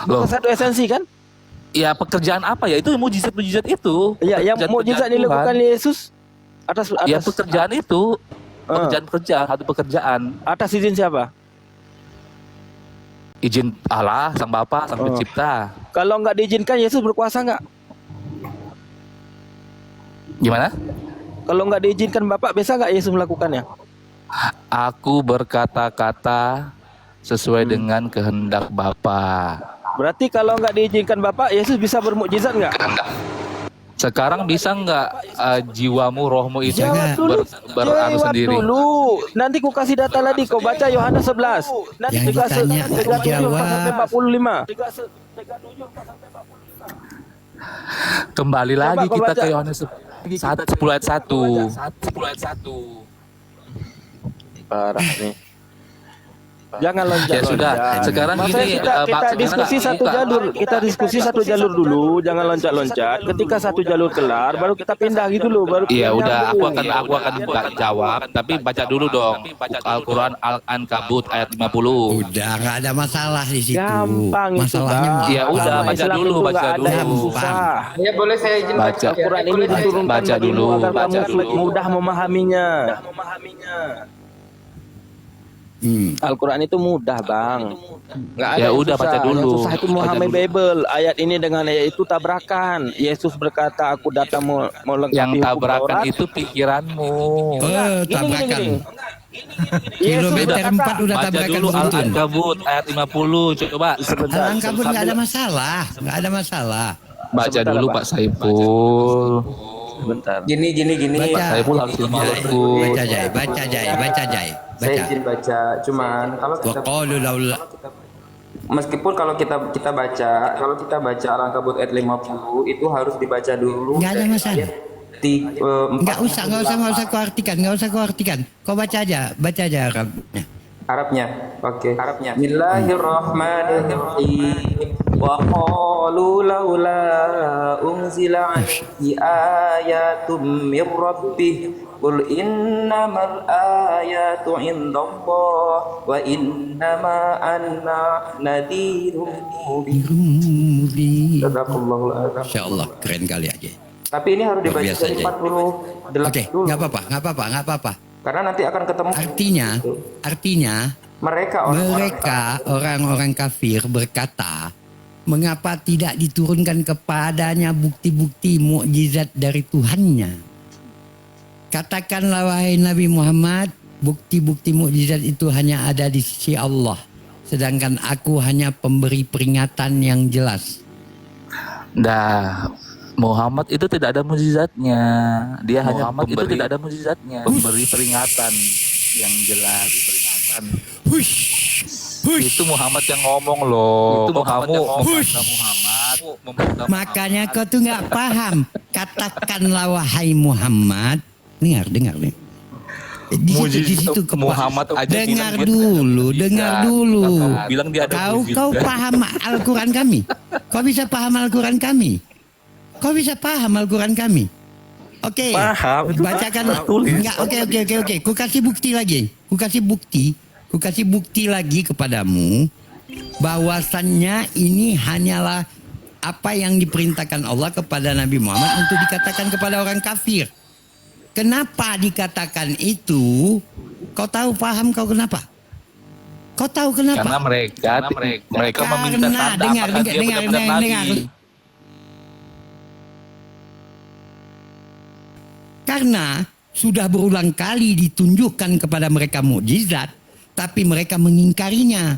S8: Bukan satu esensi kan?
S3: Ya pekerjaan apa ya? Itu mujizat itu.
S8: Ya, yang mukjizat dilakukan Yesus atas
S3: ya pekerjaan itu. Pekerjaan, satu pekerjaan.
S8: Atas izin siapa?
S3: Izin Allah, Sang Bapa, Sang Pencipta.
S8: Kalau nggak diizinkan, Yesus berkuasa nggak?
S3: Gimana?
S8: Kalau nggak diizinkan Bapak, bisa nggak Yesus melakukannya?
S3: Aku berkata-kata sesuai dengan kehendak Bapa.
S8: Berarti kalau nggak diizinkan Bapak, Yesus bisa bermukjizat nggak?
S3: Sekarang bisa nggak jiwamu, rohmu itu
S8: Jawab
S3: sendiri?
S8: dulu. Nanti ku kasih data lagi. Kau baca Yohanes 11. Nanti
S10: Yang ditanya tak dijawab.
S8: 45.
S3: Kembali lagi
S8: Kau
S3: kita
S8: baca.
S3: ke Yohanes 10 ayat 1.
S8: Parah nih. Jangan loncat.
S3: Ya sudah. Sekarang
S8: Maksudnya
S3: gini,
S8: kita diskusi satu jalur. Kita diskusi satu jalur dulu. Jangan loncat-loncat. Ketika satu jalur kelar, baru kita pindah gitu loh. Baru
S3: Iya udah, aku
S8: nyambung.
S3: akan jawab, tapi baca dulu dong. Al-Quran Al-Ankabut ayat 50.
S10: Udah nggak ada masalah di situ.
S8: Gampang itu,
S10: Masalahnya
S8: Bang.
S3: Ya udah,
S8: Agama
S3: baca
S8: Islam
S3: dulu,
S8: itu
S3: baca
S8: nggak ada
S3: dulu.
S8: yang susah.
S1: Ya boleh saya izin
S3: Baca.
S8: Al-Quran ini diturunkan
S3: Baca
S8: bagimu
S3: dulu,
S8: agar
S3: baca
S8: kamu
S3: dulu.
S8: mudah memahaminya. Al-Quran itu mudah, Bang. Nggak ada
S3: Ya
S8: yang
S3: udah,
S8: susah.
S3: baca dulu.
S8: Yang susah itu memahami
S3: Baca dulu.
S8: Bible. Ayat ini dengan ayat itu tabrakan. Yesus berkata, aku datang melengkapi
S3: Yang
S8: hukum
S3: tabrakan
S8: Taurat.
S3: itu pikiranmu.
S10: Tabrakan.
S8: Yesus
S10: Kilometer
S8: berkata,
S10: 4 udah
S3: Baca
S10: tabrakan
S3: dulu
S10: beruntun.
S3: Al-Ankabut ayat 50. Coba
S8: sebentar.
S10: Al-Ankabut nggak ada masalah, nggak ada masalah.
S3: baca
S8: Sebentar,
S3: dulu
S8: Pak.
S3: Pak Saiful.
S8: Sebentar.
S1: Gini.
S10: Baca.
S3: Saiful harus lemah lembut.
S10: Baca Jai, baca Jai, baca Jai.
S1: Saya
S10: Baca.
S1: izin baca. Cuman kalau
S10: Wa
S1: kita
S10: qalu laula
S1: meskipun kalau kita baca Al-Ankabut ayat 50 itu harus dibaca dulu.
S10: nggak ada masalah. Nggak usah kau artikan, Kau baca aja Arabnya.
S1: Arabnya. Oke. Arabnya. Bismillahirrahmanirrahim. Wa qalu laula unzila alaihi ayatum mir rabbih qul innamal ayatu indallah wa innama anna nadhirun mubin. Sadaqallahul azim.
S10: Masya Allah, keren kali aja.
S1: Tapi ini harus dibaca
S10: biasa
S1: dari
S10: aja.
S1: 48
S10: Oke,
S1: dulu.
S10: nggak apa-apa.
S1: Karena nanti akan ketemu.
S10: Artinya
S1: mereka
S10: orang-orang kafir berkata, mengapa tidak diturunkan kepadanya bukti-bukti mukjizat dari Tuhannya? Katakanlah wahai Nabi Muhammad, bukti-bukti mukjizat itu hanya ada di sisi Allah. Sedangkan aku hanya pemberi peringatan yang jelas.
S3: Dah, Muhammad itu tidak ada mukjizatnya. Dia hanya pemberi, tidak ada mukjizatnya. Pemberi peringatan yang jelas.
S10: Hush.
S3: Itu Muhammad yang ngomong loh. Itu kamu Muhammad.
S10: Makanya kau tuh nggak paham. Katakanlah wahai Muhammad. Dengar nih. Di situ
S3: Muhammad aja
S10: dengar
S3: bilang dia
S10: dulu,
S3: tidak
S10: dengar
S3: mujizat.
S10: dulu.
S3: Bilang dia ada
S10: Kau
S3: mujizat.
S10: paham Al-Quran kami? Kau bisa paham Al-Quran kami? Kau bisa paham Al-Quran kami? Oke.
S3: Paham, itu
S10: Bacakan.
S3: tulis.
S10: Enggak, oke. Ku kasih bukti lagi. Ku kasih bukti lagi kepadamu bahwasannya ini hanyalah apa yang diperintahkan Allah kepada Nabi Muhammad untuk dikatakan kepada orang kafir. Kenapa dikatakan itu? Kau tahu paham kau kenapa? Kau tahu kenapa?
S3: Karena mereka meminta
S10: Karena
S3: tanda
S10: dengar,
S3: apakah dia benar-benar nabi.
S10: Karena sudah berulang kali ditunjukkan kepada mereka mukjizat, tapi mereka mengingkarinya.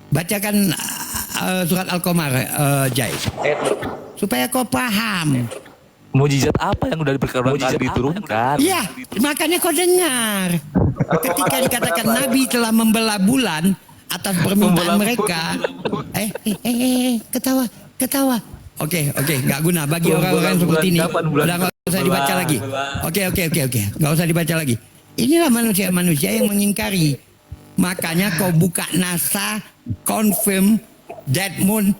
S10: Bacakan surat Al-Qamar, Jai, supaya kau paham.
S3: Mujizat apa yang udah berulang kali diturunkan?
S10: Iya, makanya kau dengar. Ketika dikatakan Nabi telah membelah bulan atas permintaan mereka. Ketawa. Oke, nggak guna bagi orang-orang seperti ini. Udah nggak usah dibaca lagi. Oke, nggak usah dibaca lagi. Inilah manusia yang mengingkari. Makanya kau buka NASA, confirm that moon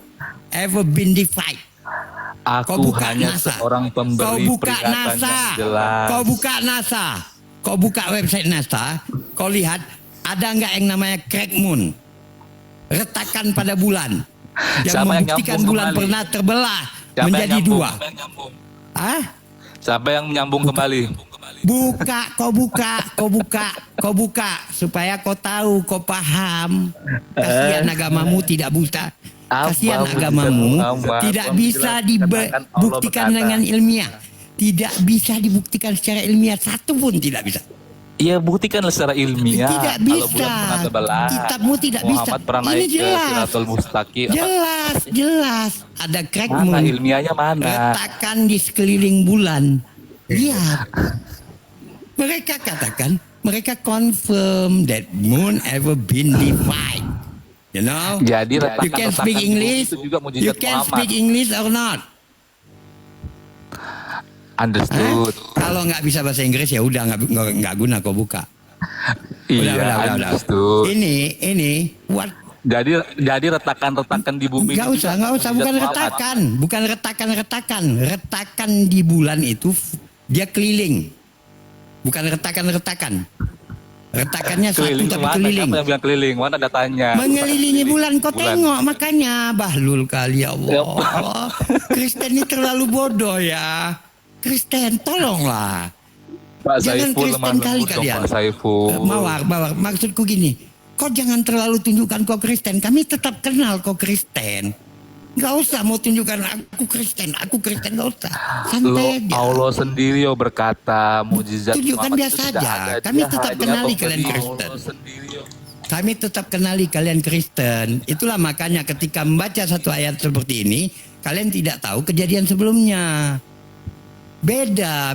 S10: ever been defied.
S3: Aku
S10: Kau buka
S3: hanya
S10: NASA.
S3: seorang pemberi
S10: Kau buka
S3: peringatan
S10: NASA.
S3: yang jelas.
S10: Kau buka NASA. Kau buka website NASA. Kau lihat ada nggak yang namanya crack moon, retakan pada bulan, yang
S3: Siapa yang
S10: membuktikan
S3: nyambung
S10: bulan
S3: kembali?
S10: pernah terbelah
S3: Siapa yang
S10: menjadi
S3: nyambung?
S10: dua.
S3: Siapa yang menyambung kembali?
S10: Kau buka supaya kau tahu, kau paham. Kasihan agamamu tidak buta. Kasihan
S3: Apa
S10: agamamu
S3: mujizat Muhammad?
S10: tidak bisa dibuktikan dengan ilmiah. Tidak bisa dibuktikan secara ilmiah, satu pun tidak bisa.
S3: Iya, buktikanlah secara ilmiah.
S10: Tidak
S3: Kalau
S10: bisa.
S3: bulan pernah terbelah,
S10: Kitabmu tidak bisa.
S3: Muhammad pernah
S10: Ini
S3: naik ke
S10: jelas.
S3: Siratul Mustaqim.
S10: Jelas. Ada crack
S3: Mana
S10: moon.
S3: ilmiahnya mana?
S10: Retakan di sekeliling bulan. Lihat. Mereka katakan, mereka confirm that moon ever been defied. You know?
S3: Jadi
S10: You can speak English.
S3: itu juga mujizat
S10: You can
S3: Muhammad.
S10: speak English or not?
S3: Understood.
S10: Kalau nggak bisa bahasa Inggris ya udah nggak guna kau buka.
S3: Iya, understood.
S10: Ini what?
S3: Jadi retakan-retakan di bumi.
S10: Nggak usah,
S3: mujizat
S10: bukan
S3: Muhammad.
S10: retakan. Retakan di bulan itu dia keliling, bukan retakan. Retakannya satu
S3: Keliling
S10: tapi
S3: mana?
S10: keliling.
S3: Siapa yang bilang keliling? Mana datanya?
S10: Mengelilingi bulan, kau
S3: Bulan.
S10: tengok makanya bahlul kali ya Allah. Kristen ini terlalu bodoh ya. Kristen, tolonglah.
S3: Pak
S10: Jangan
S3: Saiful
S10: Kristen
S3: lemah
S10: kali
S3: lembut dong,
S10: kalian.
S3: Pak Saiful.
S10: Mawar. Maksudku gini, kau jangan terlalu tunjukkan kau Kristen. Kami tetap kenal kau Kristen. Gak usah mau tunjukkan aku Kristen, gak usah. Santai aja.
S3: Allah sendiri berkata mujizat
S10: Tunjukkan
S3: Muhammad
S10: biasa
S3: itu tidak
S10: aja.
S3: ada.
S10: Kami
S3: Dia
S10: tetap
S3: hanya
S10: kenali
S3: pemberi.
S10: kalian Kristen.
S3: Allah sendiri.
S10: Kami tetap kenali kalian Kristen. Itulah makanya ketika membaca satu ayat seperti ini, kalian tidak tahu kejadian sebelumnya. Beda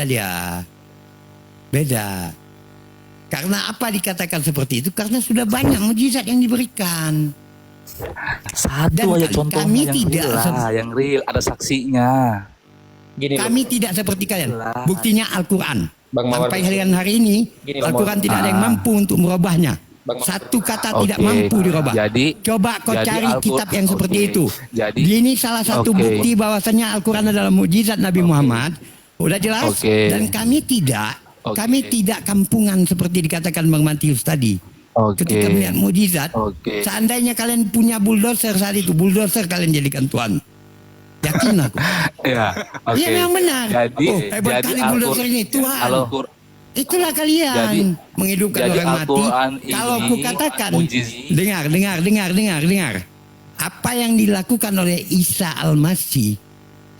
S10: dia. Beda. Karena apa dikatakan seperti itu? Karena sudah banyak mujizat yang diberikan.
S3: Satu
S10: Dan
S3: aja
S10: kami
S3: contohnya yang
S10: tidak
S3: real lah, yang real ada saksinya.
S10: Kami tidak seperti kalian. Buktinya Al-Quran.
S1: Bang Mawar.
S10: Sampai hari ini, Al-Quran tidak ada yang mampu untuk merubahnya. Satu kata tidak
S3: Oke.
S10: mampu dirubah.
S3: Jadi-
S10: Coba kau
S3: jadi
S10: cari
S3: Al-Quran-
S10: kitab yang seperti
S3: oke.
S10: itu.
S3: Jadi-
S10: Ini salah satu
S3: oke.
S10: bukti bahwasannya Al-Quran adalah mukjizat Nabi Muhammad. Udah jelas?
S3: Oke.
S10: Dan kami tidak.
S3: Oke.
S10: Kami tidak kampungan seperti dikatakan Bang Matius tadi.
S3: Oke.
S10: Ketika melihat mukjizat,
S3: Oke.
S10: seandainya kalian punya bulldozer saat itu, bulldozer kalian jadikan Tuhan. Yakin aku.
S3: Ya, oke.
S10: Iya memang benar.
S3: Jadi,
S10: hebat kali bulldozer ini Tuhan.
S3: Al-Qur'an.
S10: Itulah kalian
S3: Jadi-
S10: menghidupkan
S3: jadi
S10: orang mati.
S3: Al-Quran
S10: Kalau
S3: ini
S10: ku katakan,
S3: mujizat.
S10: dengar. Apa yang dilakukan oleh Isa Al-Masih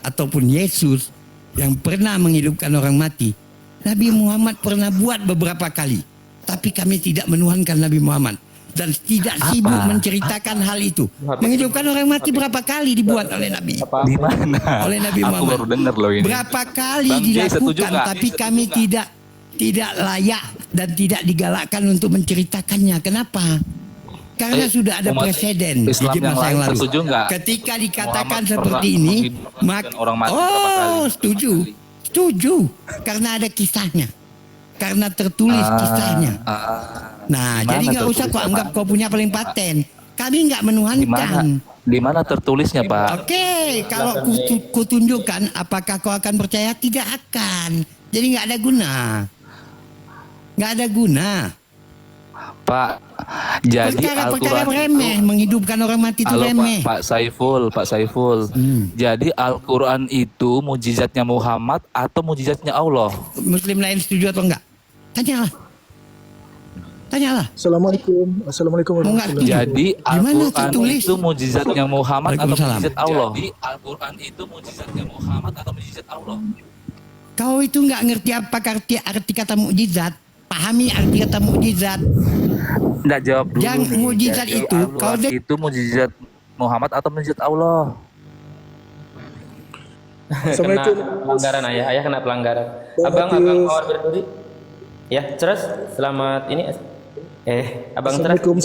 S10: ataupun Yesus yang pernah menghidupkan orang mati, Nabi Muhammad pernah buat beberapa kali. Tapi kami tidak menuhankan Nabi Muhammad dan tidak sibuk menceritakan hal itu. Menghidupkan orang mati berapa kali dibuat oleh Nabi?
S3: Di mana?
S10: Oleh Nabi
S3: Aku
S10: Muhammad.
S3: baru dengar loh ini.
S10: Berapa kali
S3: Bang Jay, setuju
S10: dilakukan,
S3: nggak?
S10: tapi kami tidak layak dan tidak digalakkan untuk menceritakannya. Kenapa? Karena sudah ada
S3: umat
S10: presiden di
S3: Islam yang
S10: masa yang
S3: lain
S10: lalu.
S3: setuju nggak?
S10: Ketika dikatakan
S3: Muhammad
S10: seperti
S3: pernah
S10: ini,
S3: menghidupkan orang mati berapa kali?
S10: setuju. Karena ada kisahnya. karena tertulis kisahnya. Nah,
S3: Di
S10: jadi
S3: mana
S10: nggak usah kau
S3: tertulisnya,
S10: anggap
S3: Pak?
S10: kau punya paling paten. Kami nggak
S3: Di mana?
S10: menuhankan.
S3: Di mana tertulisnya, Pak?
S10: Oke, kalau ku tunjukkan, apakah kau akan percaya? Tidak akan. Jadi nggak ada guna. Nggak ada guna.
S3: Pak, jadi
S10: Perkara-perkara
S3: Al-Quran
S10: remeh,
S3: itu,
S10: menghidupkan orang mati itu
S3: halo
S10: remeh.
S3: Pak Saiful. Jadi Al-Quran itu mujizatnya Muhammad atau mujizatnya Allah?
S10: Muslim lain setuju atau enggak? Tanyalah.
S11: Assalamualaikum
S10: Enggak
S11: warahmatullahi
S10: setuju.
S3: Jadi
S10: Gimana
S3: Al-Quran
S10: tertulis?
S3: itu mujizatnya Muhammad atau
S10: Waalaikumsalam.
S3: mujizat Allah? Jadi Al-Quran itu mujizatnya Muhammad atau mujizat Allah?
S10: Kau itu nggak ngerti apa arti kata mukjizat. Pahami arti kata mukjizat.
S3: Nggak jawab dulu.
S10: Yang
S3: nih.
S10: mujizat
S3: Jadi
S10: itu, kalau
S3: Al-Quran itu mujizat Muhammad atau mujizat Allah?
S1: Kena pelanggaran ayah kena pelanggaran. Abang Mawar Berduri. Ya, terus selamat ini. Abang terus.
S11: Assalamualaikum.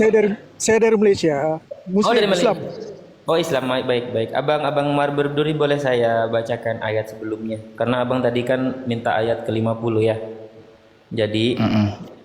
S11: Saya dari Malaysia. Muslim,
S1: dari Malaysia.
S11: Islam.
S1: Oh Islam, baik. Abang Mawar Berduri, boleh saya bacakan ayat sebelumnya? Karena abang tadi kan minta ayat ke-50 ya. Jadi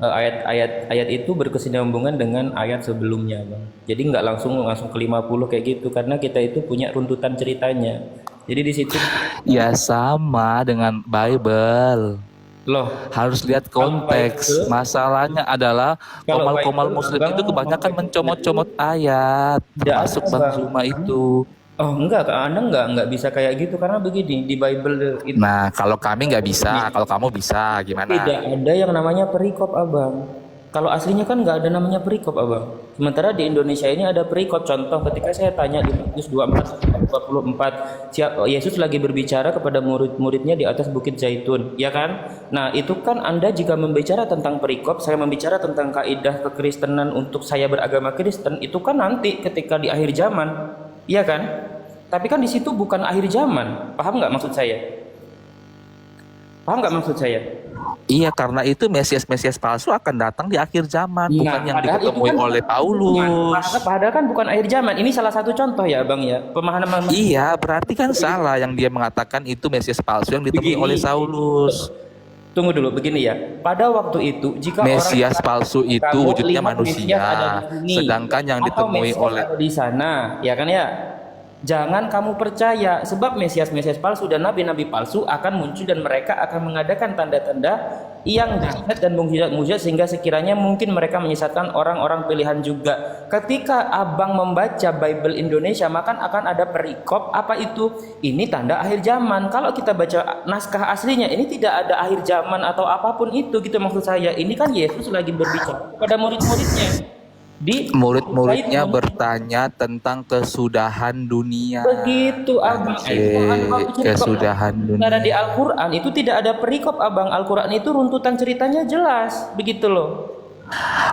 S1: ayat itu berkesinambungan dengan ayat sebelumnya, Bang. Jadi nggak langsung ke-50 kayak gitu, karena kita itu punya runtutan ceritanya. Jadi di situ
S3: Ya sama dengan Bible.
S1: loh,
S3: Harus lihat konteks. Masalahnya adalah
S1: Kalau
S3: komal-komal
S1: Bible,
S3: muslim
S1: Bang,
S3: itu kebanyakan mencomot-comot ayat, termasuk
S1: ada,
S3: Bang
S1: Bang.
S3: Zuma itu.
S1: oh enggak, Anda nggak bisa kayak gitu, karena begini di Bible itu
S3: Nah, kalau kami nggak bisa, kalau kamu bisa, gimana?
S1: tidak ada yang namanya perikop, Abang. Kalau aslinya kan nggak ada namanya perikop, Abang. Sementara di Indonesia ini ada perikop. Contoh ketika saya tanya di Matius 24, Yesus lagi berbicara kepada murid-muridnya di atas Bukit Zaitun, ya kan? Nah, itu kan Anda jika membicara tentang perikop, saya membicara tentang kaidah kekristenan untuk saya beragama Kristen, itu kan nanti ketika di akhir zaman, iya kan? Tapi kan di situ bukan akhir zaman. Paham nggak maksud saya?
S3: Iya, karena itu Mesias palsu akan datang di akhir zaman, bukan yang
S1: padahal itu
S3: diketemui
S1: kan
S3: oleh Paulus.
S1: Padahal kan bukan akhir zaman. Ini salah satu contoh ya, Bang ya. Pemahaman
S3: Iya, berarti kan salah yang dia mengatakan itu Mesias palsu yang ditemui
S1: Begini.
S3: oleh Saulus.
S1: Tunggu dulu, begini ya. Pada waktu itu, jika
S3: Mesias
S1: orang
S3: palsu itu
S1: kamu
S3: wujudnya
S1: lihat
S3: manusia,
S1: Mesias ada di sini,
S3: sedangkan yang
S1: atau
S3: ditemui
S1: Mesias
S3: oleh
S1: ada di sana, ya kan ya? Jangan kamu percaya, sebab Mesias palsu dan nabi-nabi palsu akan muncul dan mereka akan mengadakan tanda-tanda yang dahsyat dan mukjizat sehingga sekiranya mungkin mereka menyesatkan orang-orang pilihan juga. Ketika abang membaca Bible Indonesia, maka akan ada perikop apa itu? Ini tanda akhir zaman. Kalau kita baca naskah aslinya, ini tidak ada akhir zaman atau apapun itu, gitu maksud saya. Ini kan Yesus lagi berbicara kepada murid-muridnya.
S3: murid-muridnya bertanya tentang kesudahan dunia.
S1: Begitu, Abang.
S3: Kesudahan dunia.
S1: Karena di Al-Quran itu tidak ada perikop, Abang. Al-Quran itu runtutan ceritanya jelas, begitu loh.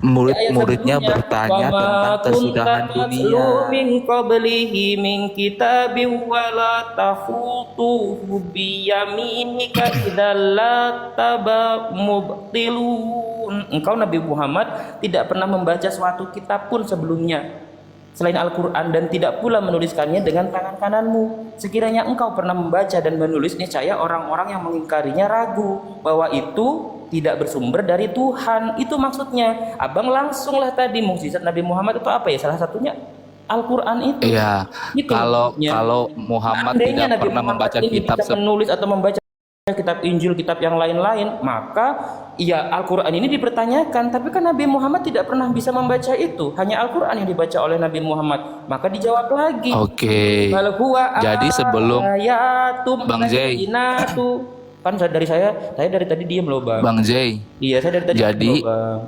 S3: Murid-muridnya bertanya tentang kesudahan dunia.
S1: Min qablihi min kitabin wala tahutuhu biyaminika idzalla tabamubtilun. Engkau Nabi Muhammad tidak pernah membaca suatu kitab pun sebelumnya selain Al-Quran dan tidak pula menuliskannya dengan tangan kananmu. Sekiranya engkau pernah membaca dan menulis, niscaya orang-orang yang mengingkarinya ragu bahwa itu tidak bersumber dari Tuhan. Itu maksudnya. Abang langsunglah tadi mukjizat Nabi Muhammad itu apa ya? Salah satunya Al-Quran itu.
S3: Iya.
S1: Gitu
S3: Kalau
S1: maksudnya.
S3: Muhammad
S1: Seandainya
S3: tidak
S1: Nabi
S3: pernah
S1: Muhammad
S3: membaca
S1: ini
S3: kitab
S1: bisa menulis atau membaca kitab Injil, kitab yang lain-lain, maka ya Al-Quran ini dipertanyakan. Tapi kan Nabi Muhammad tidak pernah bisa membaca itu, hanya Al-Quran yang dibaca oleh Nabi Muhammad. Maka dijawab lagi.
S3: Oke. Jadi sebelum Bang Jay,
S1: kan saya dari tadi diam loh, Bang.
S3: Bang Jay.
S1: Iya, saya dari tadi
S3: Jadi
S1: loh, Bang.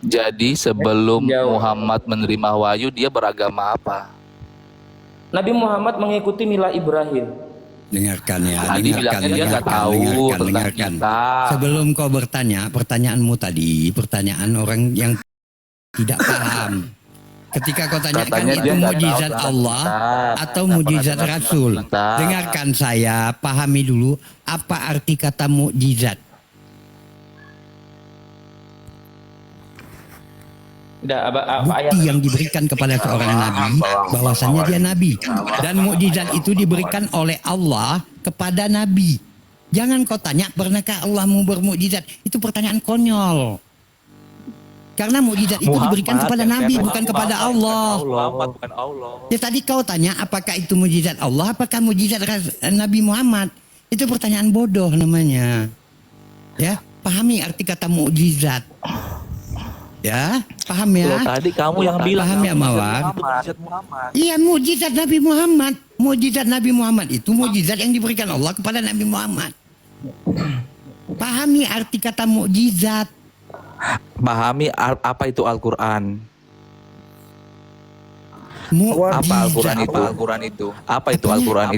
S3: Jadi sebelum Muhammad menerima wahyu, dia beragama apa?
S1: Nabi Muhammad mengikuti milah Ibrahim.
S10: Dengarkan ya,
S3: Tadi bilangnya dia nggak tahu tentang kita.
S10: Sebelum kau bertanya, pertanyaanmu tadi, pertanyaan orang yang tidak paham. Ketika kau tanyakan
S3: Katanya
S10: itu
S3: dia nggak
S10: mujizat
S3: tahu
S10: Allah
S3: tentang kita.
S10: atau
S3: Nggak
S10: mujizat
S3: pernah
S10: Rasul.
S3: dengar tentang kita.
S10: Dengarkan saya, pahami dulu apa arti kata mujizat. Bukti yang diberikan kepada seorang nabi bahwasannya dia nabi, dan mukjizat itu diberikan oleh Allah kepada nabi. Jangan kau tanya, pernahkah Allah mau bermukjizat? Itu pertanyaan konyol. Karena mukjizat itu diberikan kepada Nabi, bukan kepada Allah.
S3: Bukan Allah.
S10: Ya tadi kau tanya, apakah itu mukjizat Allah, apakah mukjizat Nabi Muhammad? Itu pertanyaan bodoh namanya. Ya, pahami arti kata mukjizat. Ya, paham ya?
S3: Loh, tadi kamu yang bilang
S10: paham ya, Mawar? Iya, mukjizat Nabi Muhammad. Mukjizat Nabi Muhammad itu mukjizat yang diberikan Allah kepada Nabi Muhammad. Pahami arti kata mukjizat.
S3: Pahami apa itu Al-Quran? Apa Al-Quran itu? Apa itu Al-Quran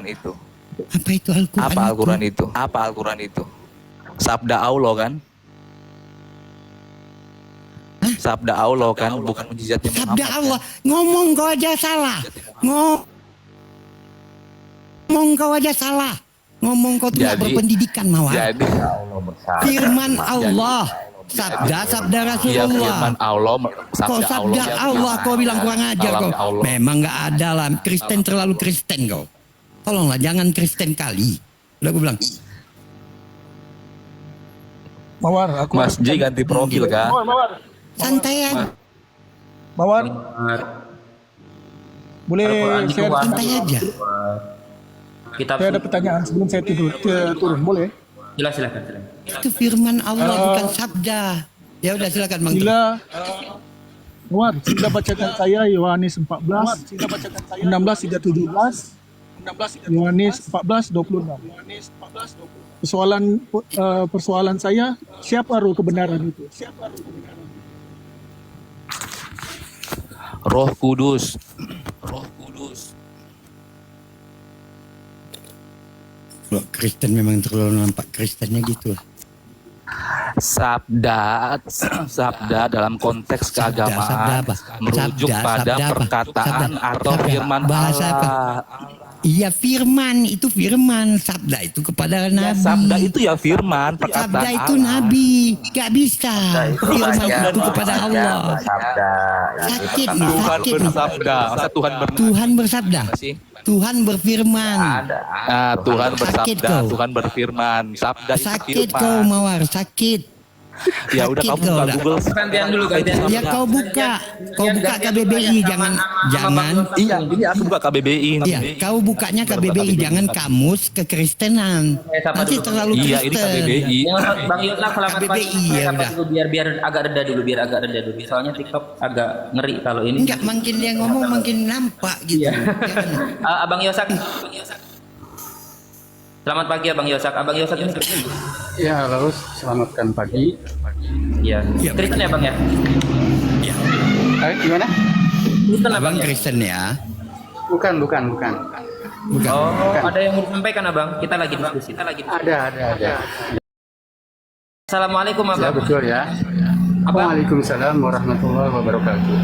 S3: itu?
S10: Apa itu Al-Quran?
S3: Apa Al-Quran itu? Apa Al-Quran itu? Sabda Allah kan? Sabda Allah kan, bukan mujizatnya Muhammad.
S10: Sabda Allah. Ngomong kau aja salah. Ngomong kau aja salah. Ngomong kau tidak berpendidikan, Mawar.
S3: Jadi
S10: Firman Allah. Sabda
S3: ya,
S10: Rasulullah.
S3: firman Allah,
S10: Kau sabda Allah, kau bilang kurang ajar kau. Memang nggak ada lah. Kristen terlalu Kristen kau. Tolonglah, jangan Kristen kali. Udah gue bilang.
S11: Mawar, aku
S3: Mas J ganti profil kan?
S11: Mawar.
S10: Santai aja.
S11: Mawar. Boleh saya
S10: Santai aja.
S11: saya ada pertanyaan sebelum saya turun, boleh?
S1: Silakan.
S10: Itu firman Allah, bukan sabda. Ya udah silakan Bang.
S11: Mawar, sila bacakan saya Yohanes 14, 16 hingga 17. Yohanes 14:26. Persoalan saya, siapa roh kebenaran itu?
S3: Roh Kudus.
S10: Loh, Kristen memang terlalu nampak Kristennya gitu.
S3: Sabda dalam konteks
S10: Sabda
S3: keagamaan
S10: apa?
S3: merujuk pada
S10: Sabda apa?
S3: perkataan atau
S10: Sabda.
S3: firman
S10: Bahasa apa?
S3: Allah.
S10: Iya, firman itu firman. Sabda itu kepada
S3: Ya,
S10: Nabi.
S3: sabda itu ya firman, perkataan
S10: Sabda itu
S3: Allah.
S10: Nabi. Gak bisa. Firman itu kepada Allah. Sakit nih,
S3: Tuhan
S10: sakit nih.
S3: bersabda. Masa Tuhan
S10: Tuhan bersabda.
S3: sih?
S10: Tuhan berfirman.
S3: Nah, Tuhan
S10: Sakit
S3: bersabda,
S10: kau.
S3: Tuhan berfirman. Sabda itu
S10: Sakit
S3: firman.
S10: kau, Mawar. Sakit.
S3: Ya udah,
S10: Sakit
S3: kamu
S10: kau
S3: buka
S10: udah.
S3: Google.
S1: Gantian dulu.
S10: Ya kau buka KBBI, jangan.
S3: Iya, ini aku buka KBBI.
S10: Iya, kau bukanya KBBI, jangan kamus kekristenan. Nanti terlalu
S3: Iya, ini
S10: Kristen.
S3: KBBI.
S1: Bang Yusuf, selamat pagi.
S10: KBBI ya
S1: Selamat
S10: udah.
S1: dulu, biar agak reda dulu. Soalnya TikTok agak ngeri kalau ini.
S10: Enggak, makin dia ngomong makin nampak gitu.
S1: Abang Yosak. Selamat pagi Abang Yosak. Abang Yosak ini Kristen.
S12: Ya, lalu selamatkan pagi.
S1: Iya. Kristen ya Bang ya?
S12: Gimana?
S1: Kristen
S10: Abang
S1: Abang ya?
S10: Kristen ya?
S12: Bukan.
S1: Oh, ada yang mau disampaikan Abang? Kita lagi diskusi.
S12: Ada.
S1: Assalamualaikum
S12: Ya,
S1: Abang.
S12: betul ya.
S1: Abang.
S12: Waalaikumsalam warahmatullahi wabarakatuh.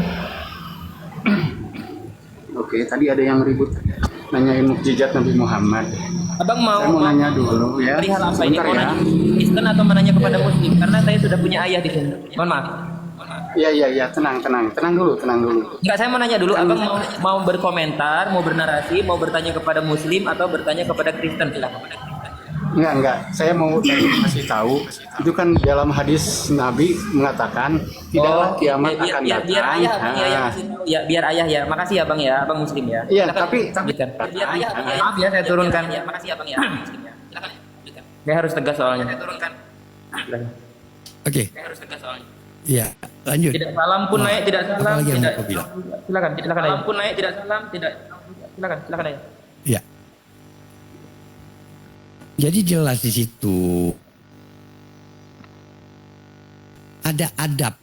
S12: Oke, tadi ada yang ribut nanyain mukjizat Nabi Muhammad.
S1: Abang
S12: Saya mau nanya dulu ya.
S1: perihal apa ini?
S12: Sebentar
S1: Mau
S12: ya.
S1: nanya Kristen atau menanya kepada Muslim? Karena saya sudah punya ayah di sini. Mohon maaf.
S12: Iya, tenang dulu.
S1: Enggak, saya mau nanya dulu. Abang mau berkomentar, mau bernarasi, mau bertanya kepada Muslim atau bertanya kepada Kristen? Silakan.
S12: Enggak. Saya mau tadi kasih tahu, itu kan dalam hadis Nabi mengatakan tidaklah kiamat akan
S1: biar
S12: datang.
S1: ayah, Abang, biar ayah ya. Makasih ya Bang ya, Abang Muslim ya.
S12: Iya,
S1: Silakan,
S12: tapi
S1: lanjutkan. Biar ayah, Abang ya. Maaf ya, saya turunkan. Ya, makasih ya Bang ya, Abang Muslim ya. Silakan. lanjutkan. Saya harus tegas soalnya. Saya turunkan.
S10: Oke.
S1: Saya harus tegas soalnya.
S10: Iya, lanjut.
S1: Tidak salam pun naik, tidak salam,
S10: Apalagi yang
S1: tidak.
S10: mau kau bilang?
S1: Silakan ayah. Salam pun naik, tidak salam, tidak. Silakan ayah.
S10: Iya. Jadi jelas di situ ada adab,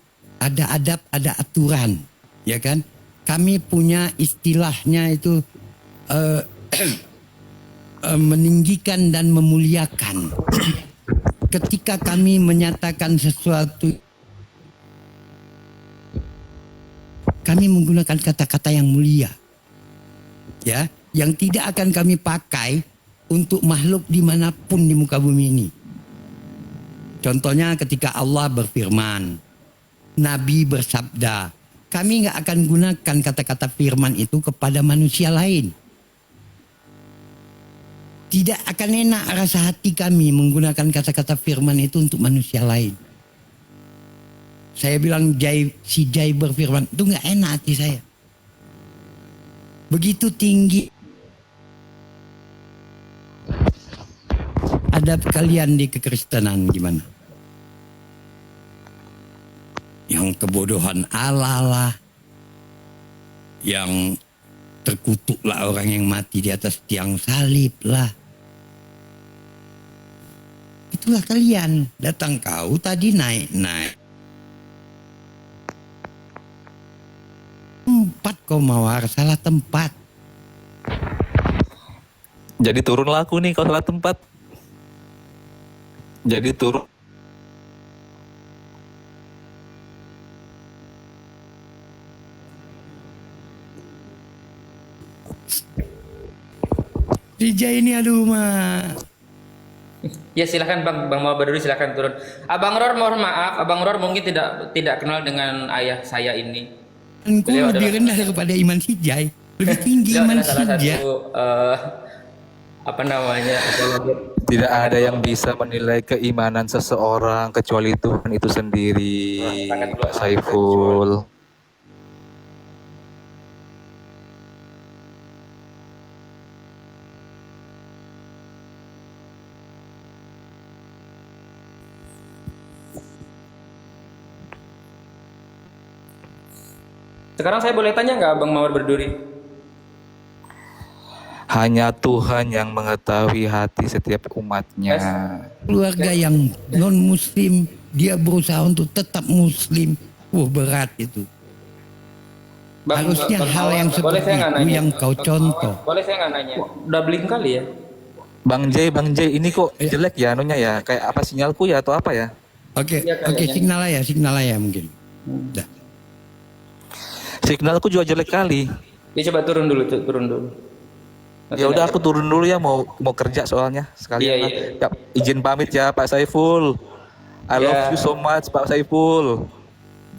S10: ada aturan, ya kan? Kami punya istilahnya itu meninggikan dan memuliakan. Ketika kami menyatakan sesuatu, kami menggunakan kata-kata yang mulia, ya, yang tidak akan kami pakai untuk makhluk dimanapun di muka bumi ini. Contohnya ketika Allah berfirman, Nabi bersabda, kami nggak akan gunakan kata-kata firman itu kepada manusia lain. Tidak akan enak rasa hati kami menggunakan kata-kata firman itu untuk manusia lain. Saya bilang si Jai berfirman, itu nggak enak hati saya. Begitu tinggi adab kalian di kekristenan gimana? Yang kebodohan Allah lah, yang terkutuklah orang yang mati di atas tiang salib lah. Itulah kalian. Datang kau tadi naik-naik. Tempat kau mawar, salah tempat.
S3: Jadi turunlah aku nih kalau salah tempat. Jadi turun.
S10: Rija ini aduh mah.
S1: Ya silahkan Bang Mawar Berduri, silahkan turun. Abang Ror mohon maaf, Abang Ror mungkin tidak kenal dengan ayah saya ini.
S10: Aku lebih rendah daripada iman si Jai. Lebih tinggi iman si
S1: salah
S10: Jai.
S1: satu apa namanya?
S3: Tidak ada yang bisa menilai keimanan seseorang kecuali Tuhan itu sendiri, Pak Saiful.
S1: Sekarang saya boleh tanya nggak Bang Mawar Berduri?
S3: Hanya Tuhan yang mengetahui hati setiap umatnya.
S10: Keluarga yang non muslim, dia berusaha untuk tetap muslim. Berat itu. Harusnya hal yang seperti itu yang kau contoh.
S1: Boleh saya nggak nanya? Udah bling kali ya?
S3: Bang J, ini kok jelek ya anunya ya? Kayak apa sinyalku ya atau apa ya?
S10: Oke, signal ya mungkin. Dah.
S3: Signalku juga jelek kali.
S1: Ya coba turun dulu.
S3: Ya udah aku turun dulu ya, mau kerja soalnya sekalian.
S1: Iya.
S3: Ya, izin pamit ya Pak Saiful. I love you so much Pak Saiful.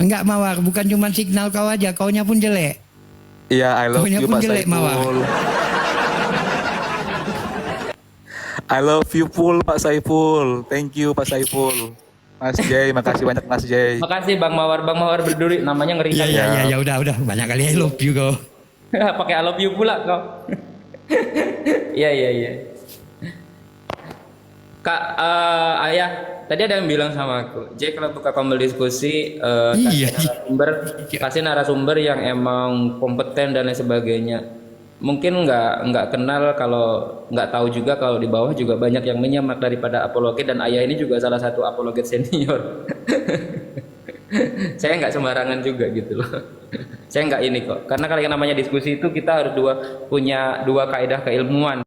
S10: Enggak Mawar, bukan cuma signal kau aja, kaunya pun jelek.
S3: Iya, I love
S10: Kaunya
S3: you
S10: pun
S3: Pak
S10: jelek,
S3: Saiful.
S10: Mawar.
S3: I love you full Pak Saiful. Thank you Pak Saiful. Mas Jay, makasih banyak Mas Jay.
S1: Makasih Bang Mawar Berduri, namanya ngeri kan
S10: Ya udah banyak kali I love you kau.
S1: Pakai I love you pula kau. Iya. Kak, ayah, tadi ada yang bilang sama aku, Jack kalau buka tombol diskusi, kasih narasumber yang emang kompeten dan lain sebagainya. Mungkin nggak kenal, kalau nggak tahu juga kalau di bawah juga banyak yang menyimak daripada apologet, dan ayah ini juga salah satu apologet senior. Saya nggak sembarangan juga gitu loh. Saya nggak ini kok, karena kalau yang namanya diskusi itu kita harus punya dua kaidah keilmuan.